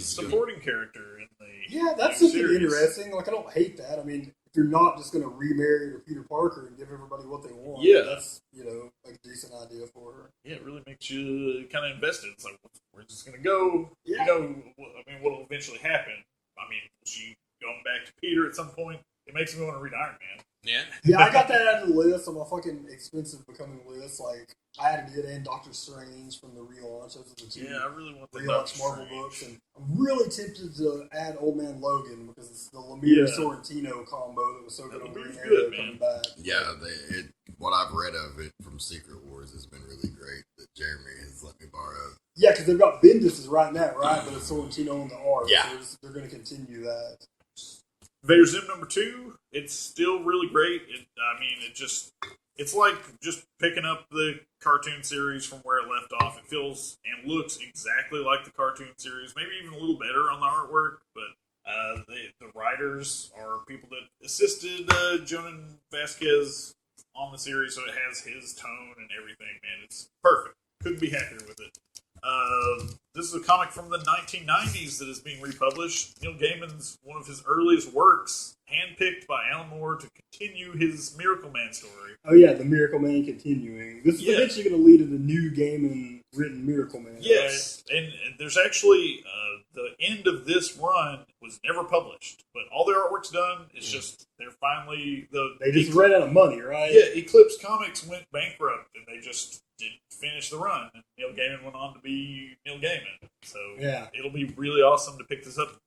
supporting character in the. Yeah, that's something interesting. Like, I don't hate that. I mean, if you're not just going to remarry her Peter Parker and give everybody what they want, that's like a decent idea for her. Yeah, it really makes you kind of invested. It's like, where's this going to go? Yeah. What will eventually happen? I mean, is she going back to Peter at some point? It makes me want to read Iron Man. Yeah. Yeah, I got that out of the list on my fucking expensive becoming list. Like, I had it and Doctor Strange from the relaunch. Those are the two Yeah, I really want the relaunch Doctor Marvel Strange. books, and I'm really tempted to add Old Man Logan because it's the Lemire Sorrentino combo that was so good on Green Arrow coming back. Yeah, what I've read of it from Secret Wars has been really great that Jeremy has let me borrow. Yeah, because they've got Bendis is writing that, right? But it's Sorrentino on the art. Yeah. So they're going to continue that. Vader Zim #2, it's still really great. It's like just picking up the cartoon series from where it left off. It feels and looks exactly like the cartoon series, maybe even a little better on the artwork, but the writers are people that assisted Jonan Vasquez on the series, so it has his tone and everything, man. It's perfect. Couldn't be happier with it. This is a comic from the 1990s that is being republished. Neil Gaiman's one of his earliest works, handpicked by Alan Moore to continue his Miracle Man story. Oh yeah, the Miracle Man continuing. This is eventually going to lead to the new Gaiman written Miracle Man. Yes, right? and there's actually the end of this run was never published, but all their artwork's done. It's just they're finally they just ran out of money, right? Yeah, Eclipse Comics went bankrupt, and they just didn't finish the run. And Neil Gaiman went on to be Neil Gaiman, so it'll be really awesome to pick this up.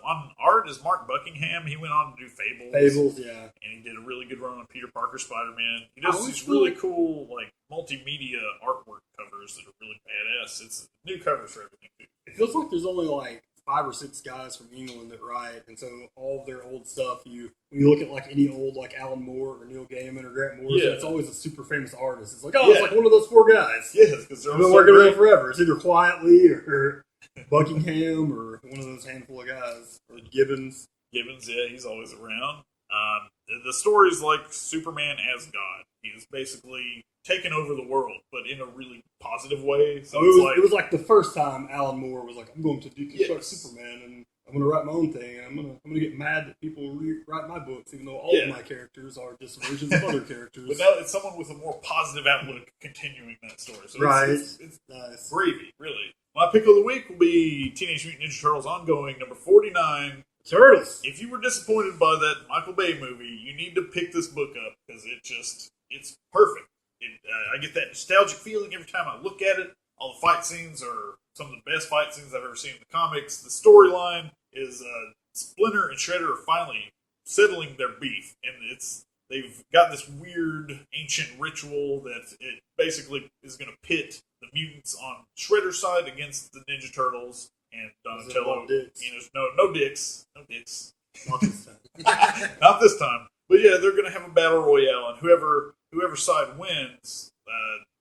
On art is Mark Buckingham. He went on to do Fables, yeah, and he did a really good run on Peter Parker Spider-Man. He does these really cool like multimedia artwork covers that are really badass. It's new covers for everything too. It feels like there's only like 5 or 6 guys from England that write, and so all of their old stuff, when you look at like any old like Alan Moore or Neil Gaiman or Grant Morrison, it's always a super famous artist. It's like, it's like one of those 4 guys. Yeah, because they've been working with forever. It's either Quietly or Buckingham or one of those handful of guys, or Gibbons. Gibbons, yeah, he's always around. The story's like Superman as God. He's basically taken over the world, but in a really positive way. So it was like the first time Alan Moore was like, I'm going to deconstruct Superman, and I'm going to write my own thing, and I'm going to get mad that people write my books, even though all of my characters are just versions of other characters. But now it's someone with a more positive outlook continuing that story. So it's nice. Gravy, really. My pick of the week will be Teenage Mutant Ninja Turtles Ongoing, number 49. Turtles! If you were disappointed by that Michael Bay movie, you need to pick this book up, because it's perfect. I get that nostalgic feeling every time I look at it. All the fight scenes are some of the best fight scenes I've ever seen in the comics. The storyline is Splinter and Shredder are finally settling their beef, and they've got this weird ancient ritual that it basically is going to pit the mutants on Shredder's side against the Ninja Turtles and Donatello. No dicks. Not this time. Not this time. But yeah, they're going to have a battle royale, and whoever side wins,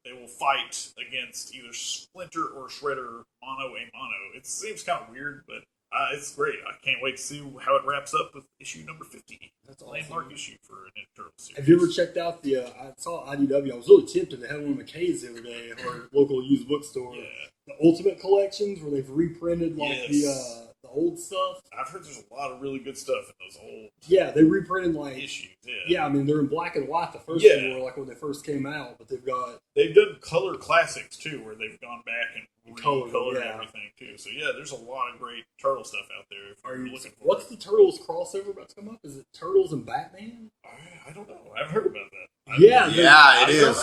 they will fight against either Splinter or Shredder mano a mano. It seems kind of weird, but it's great. I can't wait to see how it wraps up with issue number 50. That's a landmark issue for a Ninja Turtle series. Have you ever checked out I saw IDW. I was really tempted to have one of McKay's the other day at our local used bookstore. Yeah. The Ultimate Collections, where they've reprinted the old stuff. I've heard there's a lot of really good stuff in those old. Yeah, they reprinted like issues. Yeah, I mean they're in black and white. The first two were like when they first came out, but they've done color classics too, where they've gone back and colored everything too. So yeah, there's a lot of great turtle stuff out there. If you're looking for what's the Turtles crossover about to come up? Is it Turtles and Batman? I don't know. I've heard about that. It is.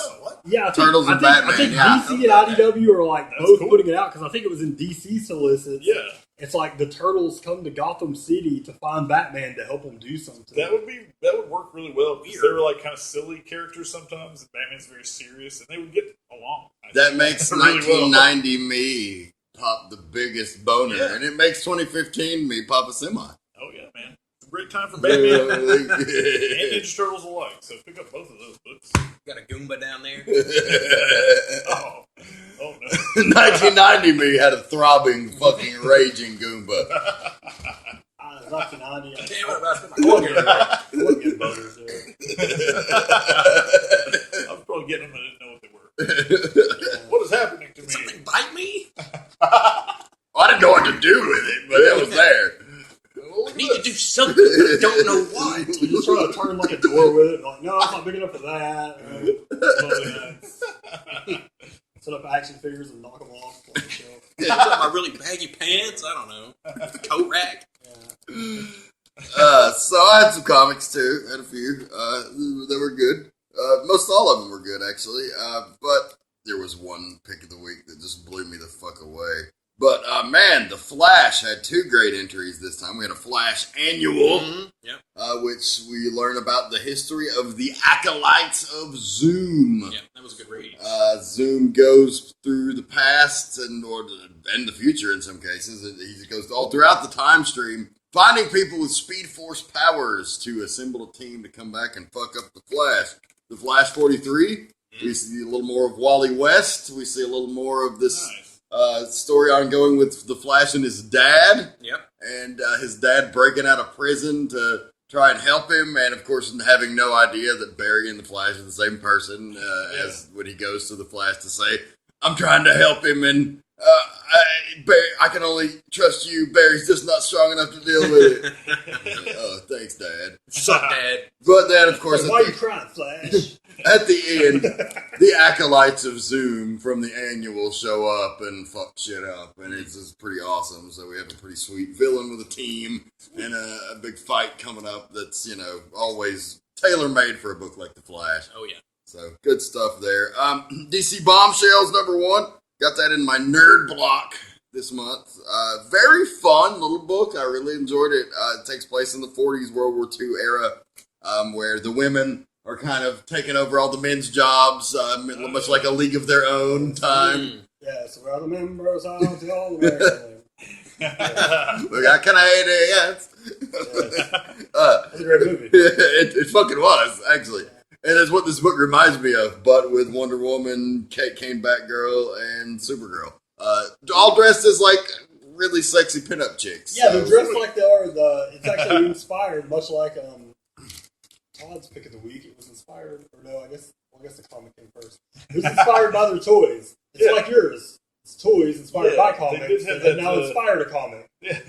Yeah, Turtles and Batman. I think DC and IDW are like both putting it out because I think it was in DC solicits. Yeah. It's like the Turtles come to Gotham City to find Batman to help them do something. That would work really well because they were like kind of silly characters sometimes, and Batman's very serious, and they would get along. That makes 1990 me pop the biggest boner, and it makes 2015 me pop a semi. Oh yeah, man. It's a great time for Batman and Ninja Turtles alike, so pick up both of those books. Got a Goomba down there. Oh no. 1990 me had a throbbing, fucking, raging Goomba. 1990. Damn it, I wasn't getting boners there. I was probably getting them, I didn't know what they were. What is happening to me? Something bite me? I didn't know what to do with it, but it was there. I need to do something. I don't know what. You just try to turn like a door with it. Like, no, it's not big enough for that. Set up action figures and knock them off on the shelf. My really baggy pants. I don't know. Coat rack. So I had some comics too. Had a few. They were good. Most all of them were good actually. But there was one pick of the week that just blew me the fuck away. But, man, The Flash had 2 great entries this time. We had a Flash annual, which we learn about the history of the acolytes of Zoom. Yeah, that was a good read. Zoom goes through the past and the future in some cases. He goes all throughout the time stream, finding people with Speed Force powers to assemble a team to come back and fuck up the Flash. The Flash 43, we see a little more of Wally West. We see a little more of this... story ongoing with the Flash and his dad. Yep. And his dad breaking out of prison to try and help him. And, of course, having no idea that Barry and the Flash are the same person as when he goes to the Flash to say, I'm trying to help him and I can only trust you. Barry's just not strong enough to deal with it. Oh, thanks, Dad. Suck, Dad. But then, of course... Why are you crying, Flash? At the end, the acolytes of Zoom from the annual show up and fuck shit up, and it's just pretty awesome. So we have a pretty sweet villain with a team and a big fight coming up that's, always tailor-made for a book like The Flash. Oh, yeah. So, good stuff there. DC Bombshells, number 1. Got that in my nerd block this month. Very fun little book. I really enjoyed it. It takes place in the 40s World War II era, where the women... are kind of taking over all the men's jobs, much like a League of Their Own time. Yes, we're the members of the All-American. We got Canadians. That's a great movie. It fucking was, actually. And that's what this book reminds me of, but with Wonder Woman, Kate Kane Batgirl, and Supergirl. All dressed as, really sexy pinup chicks. Yeah, they're dressed like they are. It's actually inspired, much like... Todd's pick of the week. It was inspired, or no? I guess the comic came first. It was inspired by their toys. It's like yours. It's toys inspired by comics, and now inspired a comic. Yeah.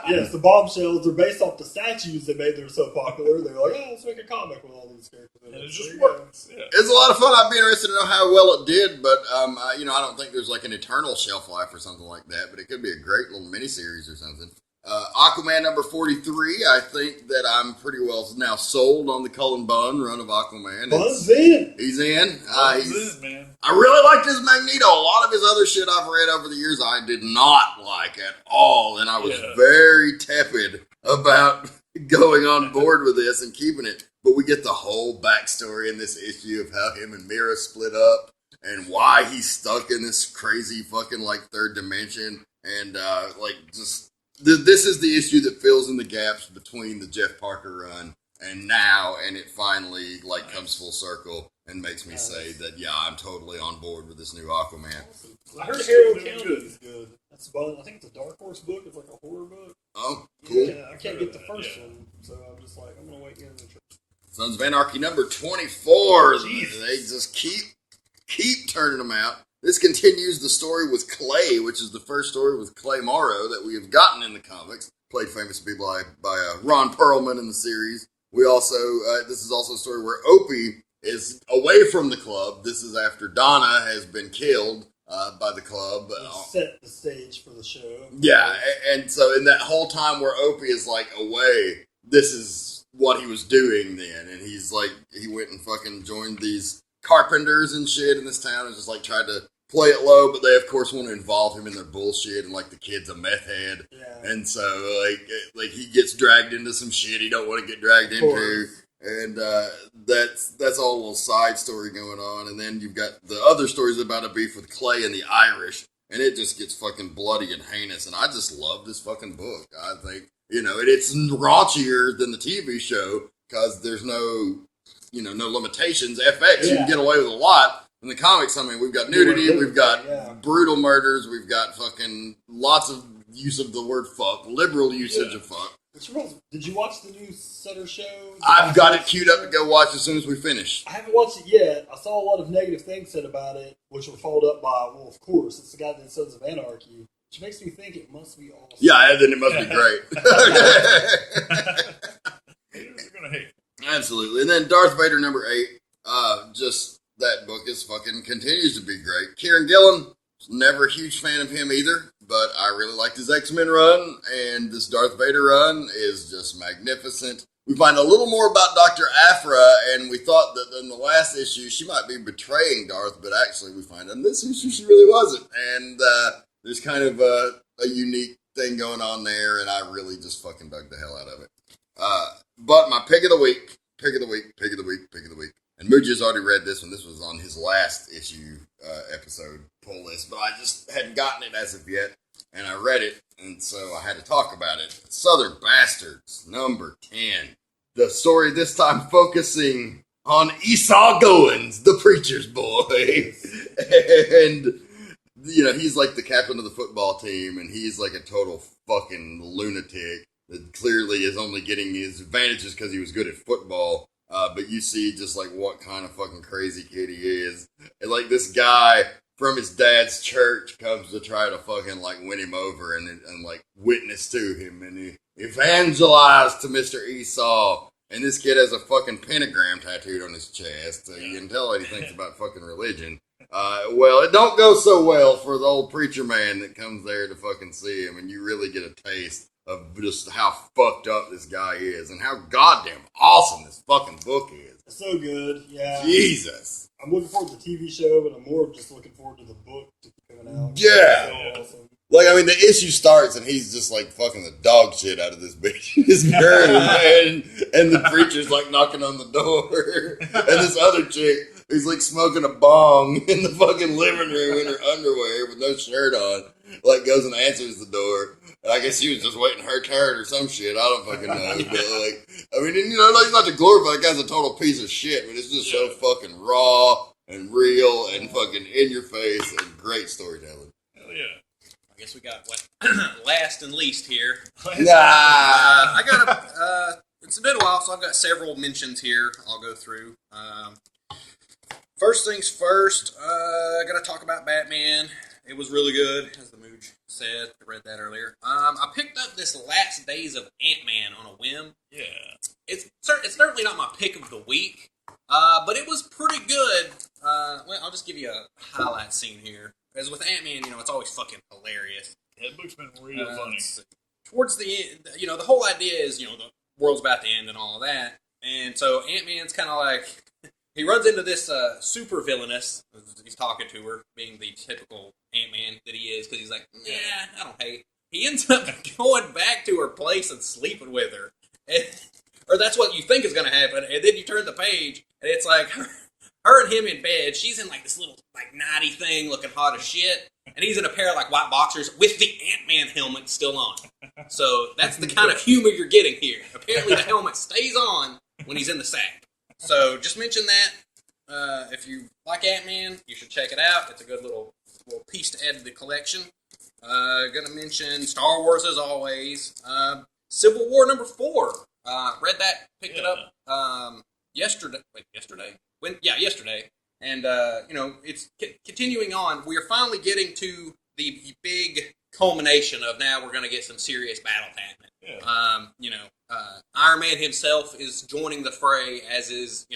Yes, the Bombshells are based off the statues that made them so popular. They were like, oh, let's make a comic with all these characters. And it just works. Yeah. It's a lot of fun. I'd be interested to know how well it did, but I don't think there's an eternal shelf life or something like that. But it could be a great little miniseries or something. Aquaman number 43, I think that I'm pretty well now sold on the Cullen Bunn run of Aquaman. Bunn's in. He's in. He's in, man. I really liked his Magneto. A lot of his other shit I've read over the years I did not like at all, and I was very tepid about going on board with this and keeping it. But we get the whole backstory in this issue of how him and Mira split up and why he's stuck in this crazy fucking third dimension and this is the issue that fills in the gaps between the Jeff Parker run and now, and it finally comes full circle and makes me say that I'm totally on board with this new Aquaman. Awesome. I heard Hero County is good. That's I think it's a Dark Horse book. It's like a horror book. Oh, cool. Yeah, I can't get the first one, so I'm just I'm gonna wait and get an interest. Sons of Anarchy number 24. Jesus. They just keep turning them out. This continues the story with Clay, which is the first story with Clay Morrow that we have gotten in the comics. Played famously by Ron Perlman in the series. We also, this is also a story where Opie is away from the club. This is after Donna has been killed by the club. Set the stage for the show. Yeah, and so in that whole time where Opie is away, this is what he was doing then. And he's he went and fucking joined these carpenters and shit in this town and just tried to play it low, but they of course want to involve him in their bullshit, and the kid's a meth head, and so he gets dragged into some shit he don't want to get dragged into, and that's all a little side story going on, and then you've got the other stories about a beef with Clay and the Irish, and it just gets fucking bloody and heinous, and I just love this fucking book. I think it's raunchier than the TV show because there's no limitations. FX, you can get away with a lot. In the comics, we've got nudity, we've got brutal murders, we've got fucking lots of use of the word fuck, liberal usage of fuck. Did you watch the new Sutter show? I've got it queued up to go watch as soon as we finish. I haven't watched it yet. I saw a lot of negative things said about it, which were followed up by, well, of course, it's the guy that did Sons of Anarchy, which makes me think it must be awesome. Yeah, then it must be great. Haters are gonna hate. Absolutely. And then Darth Vader number 8, that book is fucking continues to be great. Kieran Gillen, never a huge fan of him either, but I really liked his X-Men run, and this Darth Vader run is just magnificent. We find a little more about Dr. Aphra, and we thought that in the last issue she might be betraying Darth, but actually we find in this issue she really wasn't. And there's kind of a unique thing going on there, and I really just fucking dug the hell out of it. But my pick of the week, and Muji has already read this one. This was on his last issue episode pull list, but I just hadn't gotten it as of yet, and I read it, and so I had to talk about it. Southern Bastards, number 10. The story this time focusing on Esau Goins, the preacher's boy. And, he's like the captain of the football team, and he's like a total fucking lunatic that clearly is only getting his advantages because he was good at football. But you see just like what kind of fucking crazy kid he is. And like this guy from his dad's church comes to try to fucking like win him over and like witness to him, and he evangelized to Mr. Esau. And this kid has a fucking pentagram tattooed on his chest, so you can tell what he thinks about fucking religion. Well, it don't go so well for the old preacher man that comes there to fucking see him, and you really get a taste of just how fucked up this guy is and how goddamn awesome this fucking book is. It's so good, yeah. Jesus. I'm looking forward to the TV show, but I'm more just looking forward to the book coming out. Yeah. So awesome. Like, I mean, the issue starts and he's just like fucking the dog shit out of this bitch. This girl, man. And the preacher's like knocking on the door. And this other chick who's like smoking a bong in the fucking living room in her underwear with no shirt on, like goes and answers the door. And I guess she was just waiting her turn or some shit. I don't fucking know. But like, I mean, he's not to glorify the guy's a total piece of shit, but it's just so fucking raw and real and fucking in your face and great storytelling. Hell yeah. I guess we got last and least here. Nah. It's been a while, so I've got several mentions here I'll go through. First things first, I got to talk about Batman. It was really good, as the Muji said. I read that earlier. I picked up this Last Days of Ant-Man on a whim. Yeah. It's certainly not my pick of the week, but it was pretty good. Well, I'll just give you a highlight scene here. Because with Ant-Man, it's always fucking hilarious. That book's been real funny. Towards the end, the whole idea is, the world's about to end and all of that. And so Ant-Man's kind of like, he runs into this super villainous, he's talking to her, being the typical Ant-Man that he is, because he's like, I don't hate. He ends up going back to her place and sleeping with her. Or that's what you think is going to happen. And then you turn the page, and it's like her and him in bed. She's in like this little like nighty thing looking hot as shit. And he's in a pair of like white boxers with the Ant-Man helmet still on. So that's the kind of humor you're getting here. Apparently the helmet stays on when he's in the sack. So just mention that. If you like Ant-Man, you should check it out. It's a good little piece to add to the collection. Gonna mention Star Wars as always. Civil War number 4. Read that, picked it up yesterday. Wait, yesterday? Yesterday. And, it's continuing on. We are finally getting to the big culmination of now we're going to get some serious battle happening. Yeah. Iron Man himself is joining the fray, as is,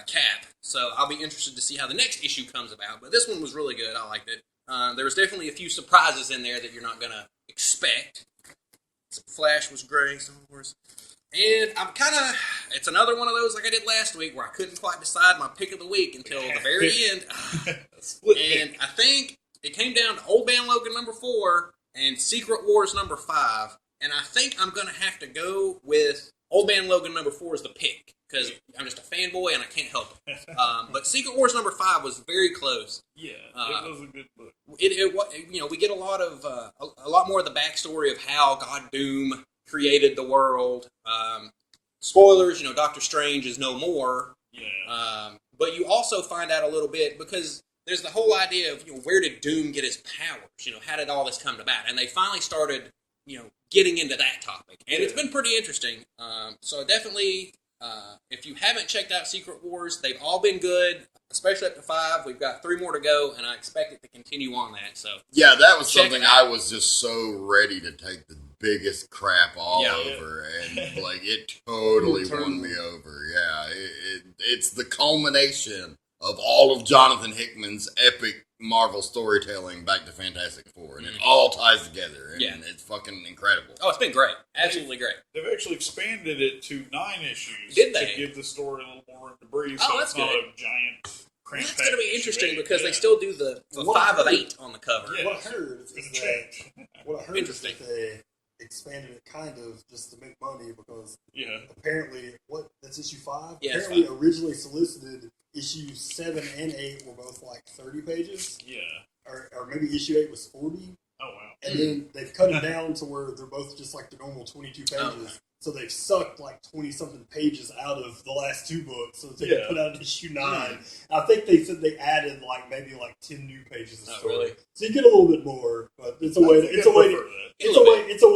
Cap. So I'll be interested to see how the next issue comes about. But this one was really good. I liked it. There was definitely a few surprises in there that you're not going to expect. Flash was great, Star Wars. And it's another one of those like I did last week where I couldn't quite decide my pick of the week until the very end. And I think it came down to Old Man Logan number 4 and Secret Wars number 5. And I think I'm going to have to go with Old Man Logan number 4 as the pick because I'm just a fanboy and I can't help it. But Secret Wars number 5 was very close. Yeah, it was a good book. We get a lot more of the backstory of how God Doom created the world. Spoilers, Doctor Strange is no more. Yeah. But you also find out a little bit because there's the whole idea of where did Doom get his powers? How did all this come about? And they finally started getting into that topic, and it's been pretty interesting. So definitely, if you haven't checked out Secret Wars, they've all been good, especially up to 5. We've got 3 more to go, and I expect it to continue on that. So yeah, that was something I was just so ready to take the biggest crap all over, and like it totally won me over. Yeah, it's the culmination of all of Jonathan Hickman's epic Marvel storytelling back to Fantastic Four, and it all ties together, and it's fucking incredible. Oh, it's been great. Absolutely great. They've actually expanded it to 9 issues. Did they? To give the story a little more room to breathe, Oh, so that's it's not good. a giant cramped That's going to be issue interesting 8. because they still do the 5 of 8 on the cover. Yeah. What I heard is It's that gonna change. what I heard is Interesting. that they expanded it kind of just to make money because Yeah. apparently that's issue 5. Yeah, it's apparently originally solicited issues 7 and 8 were both like 30 pages, Yeah. or maybe issue 8 was 40. Oh, wow. And then they've cut it down to where they're both just like the normal 22 pages. Okay. So they've sucked like 20-something pages out of the last 2 books so that they can put out issue 9. I think they said they added like maybe like 10 new pages of story. Really? So you get a little bit more, but it's a way to, it's a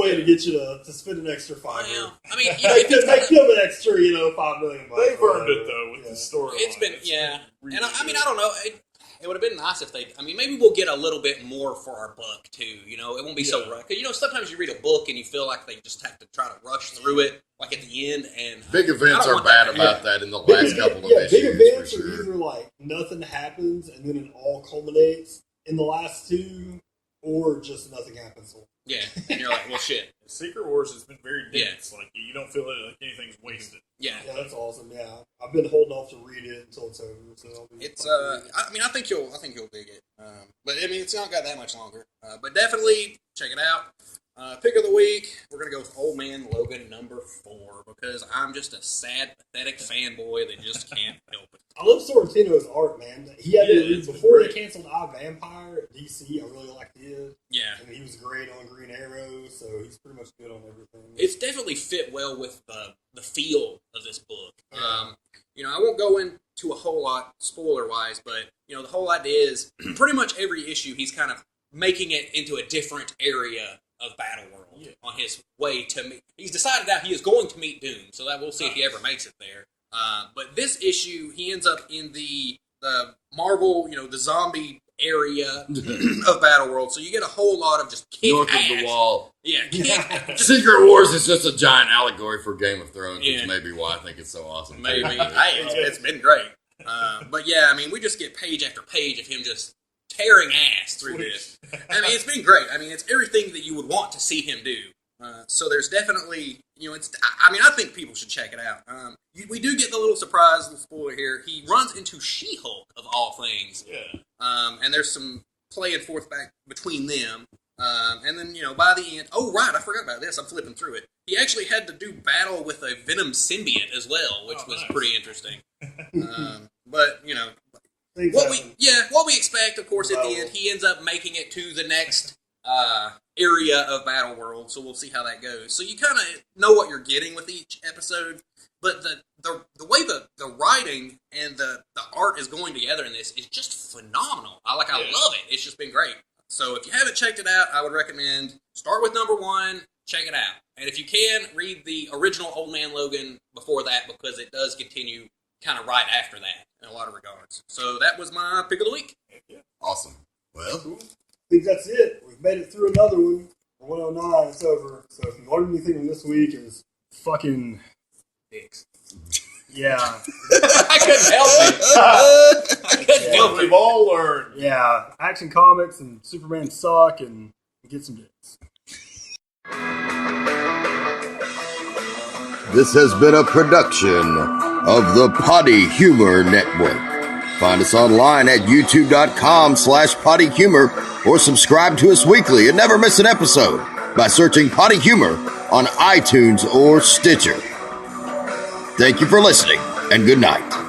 way to get you to spend an extra $5. Well, I mean, Make them an extra, $5 million. They've earned it, though, with the story. it's been, and I mean, I don't know. It would have been nice if they. I mean, maybe we'll get a little bit more for our buck too. It won't be so rough. Sometimes you read a book and you feel like they just have to try to rush through it, like at the end. And Big events are bad about that in the last couple of issues. Big events for are sure. either like nothing happens and then it all culminates in the last 2, or just nothing happens. yeah, and you're like, well, shit. Secret Wars has been very dense. Like, you don't feel like anything's wasted. Yeah, that's awesome. Yeah, I've been holding off to read it until it's over. So it's. I think you'll dig it. But I mean, it's not got that much longer. But definitely check it out. Pick of the week, we're going to go with Old Man Logan number 4 because I'm just a sad, pathetic fanboy that just can't help it. I love Sorrentino's art, man. He had before they canceled iVampire at DC. I really liked his. Yeah. And he was great on Green Arrow, so he's pretty much good on everything. It's definitely fit well with the feel of this book. I won't go into a whole lot spoiler-wise, but, the whole idea is pretty much every issue he's kind of making it into a different area of Battle World on his way to meet. He's decided that he is going to meet Doom, so that we'll see if he ever makes it there. But this issue, he ends up in the Marvel, the zombie area of Battle World. So you get a whole lot of just kick North ass. of the Wall. Yeah, Secret Wars is just a giant allegory for Game of Thrones, Yeah. which may be why I think it's so awesome. maybe. It's been great. But yeah, I mean, we just get page after page of him just tearing ass through this. I mean, it's been great. I mean, it's everything that you would want to see him do. So there's definitely, I think people should check it out. We do get the little surprise, little spoiler here. He runs into She-Hulk, of all things. Yeah. And there's some play and forth back between them. And then, by the end, oh, right, I forgot about this. I'm flipping through it. He actually had to do battle with a Venom symbiote as well, which was pretty interesting. But, what we expect, of course, at the end, he ends up making it to the next area of Battle World, so we'll see how that goes. So you kind of know what you're getting with each episode, but the way the writing and the art is going together in this is just phenomenal. I love it. It's just been great. So if you haven't checked it out, I would recommend start with number 1, check it out. And if you can, read the original Old Man Logan before that, because it does continue kind of right after that in a lot of regards. So that was my pick of the week. Awesome. Well, I think that's it. We've made it through another one. 109, it's over. So if you learned anything from this week, is fucking Dicks. yeah. I couldn't help it. We've all learned. Yeah, Action Comics and Superman suck, and get some dicks. This has been a production of the Potty Humor Network. Find us online at youtube.com/pottyhumor or subscribe to us weekly and never miss an episode by searching Potty Humor on iTunes or Stitcher. Thank you for listening, and good night.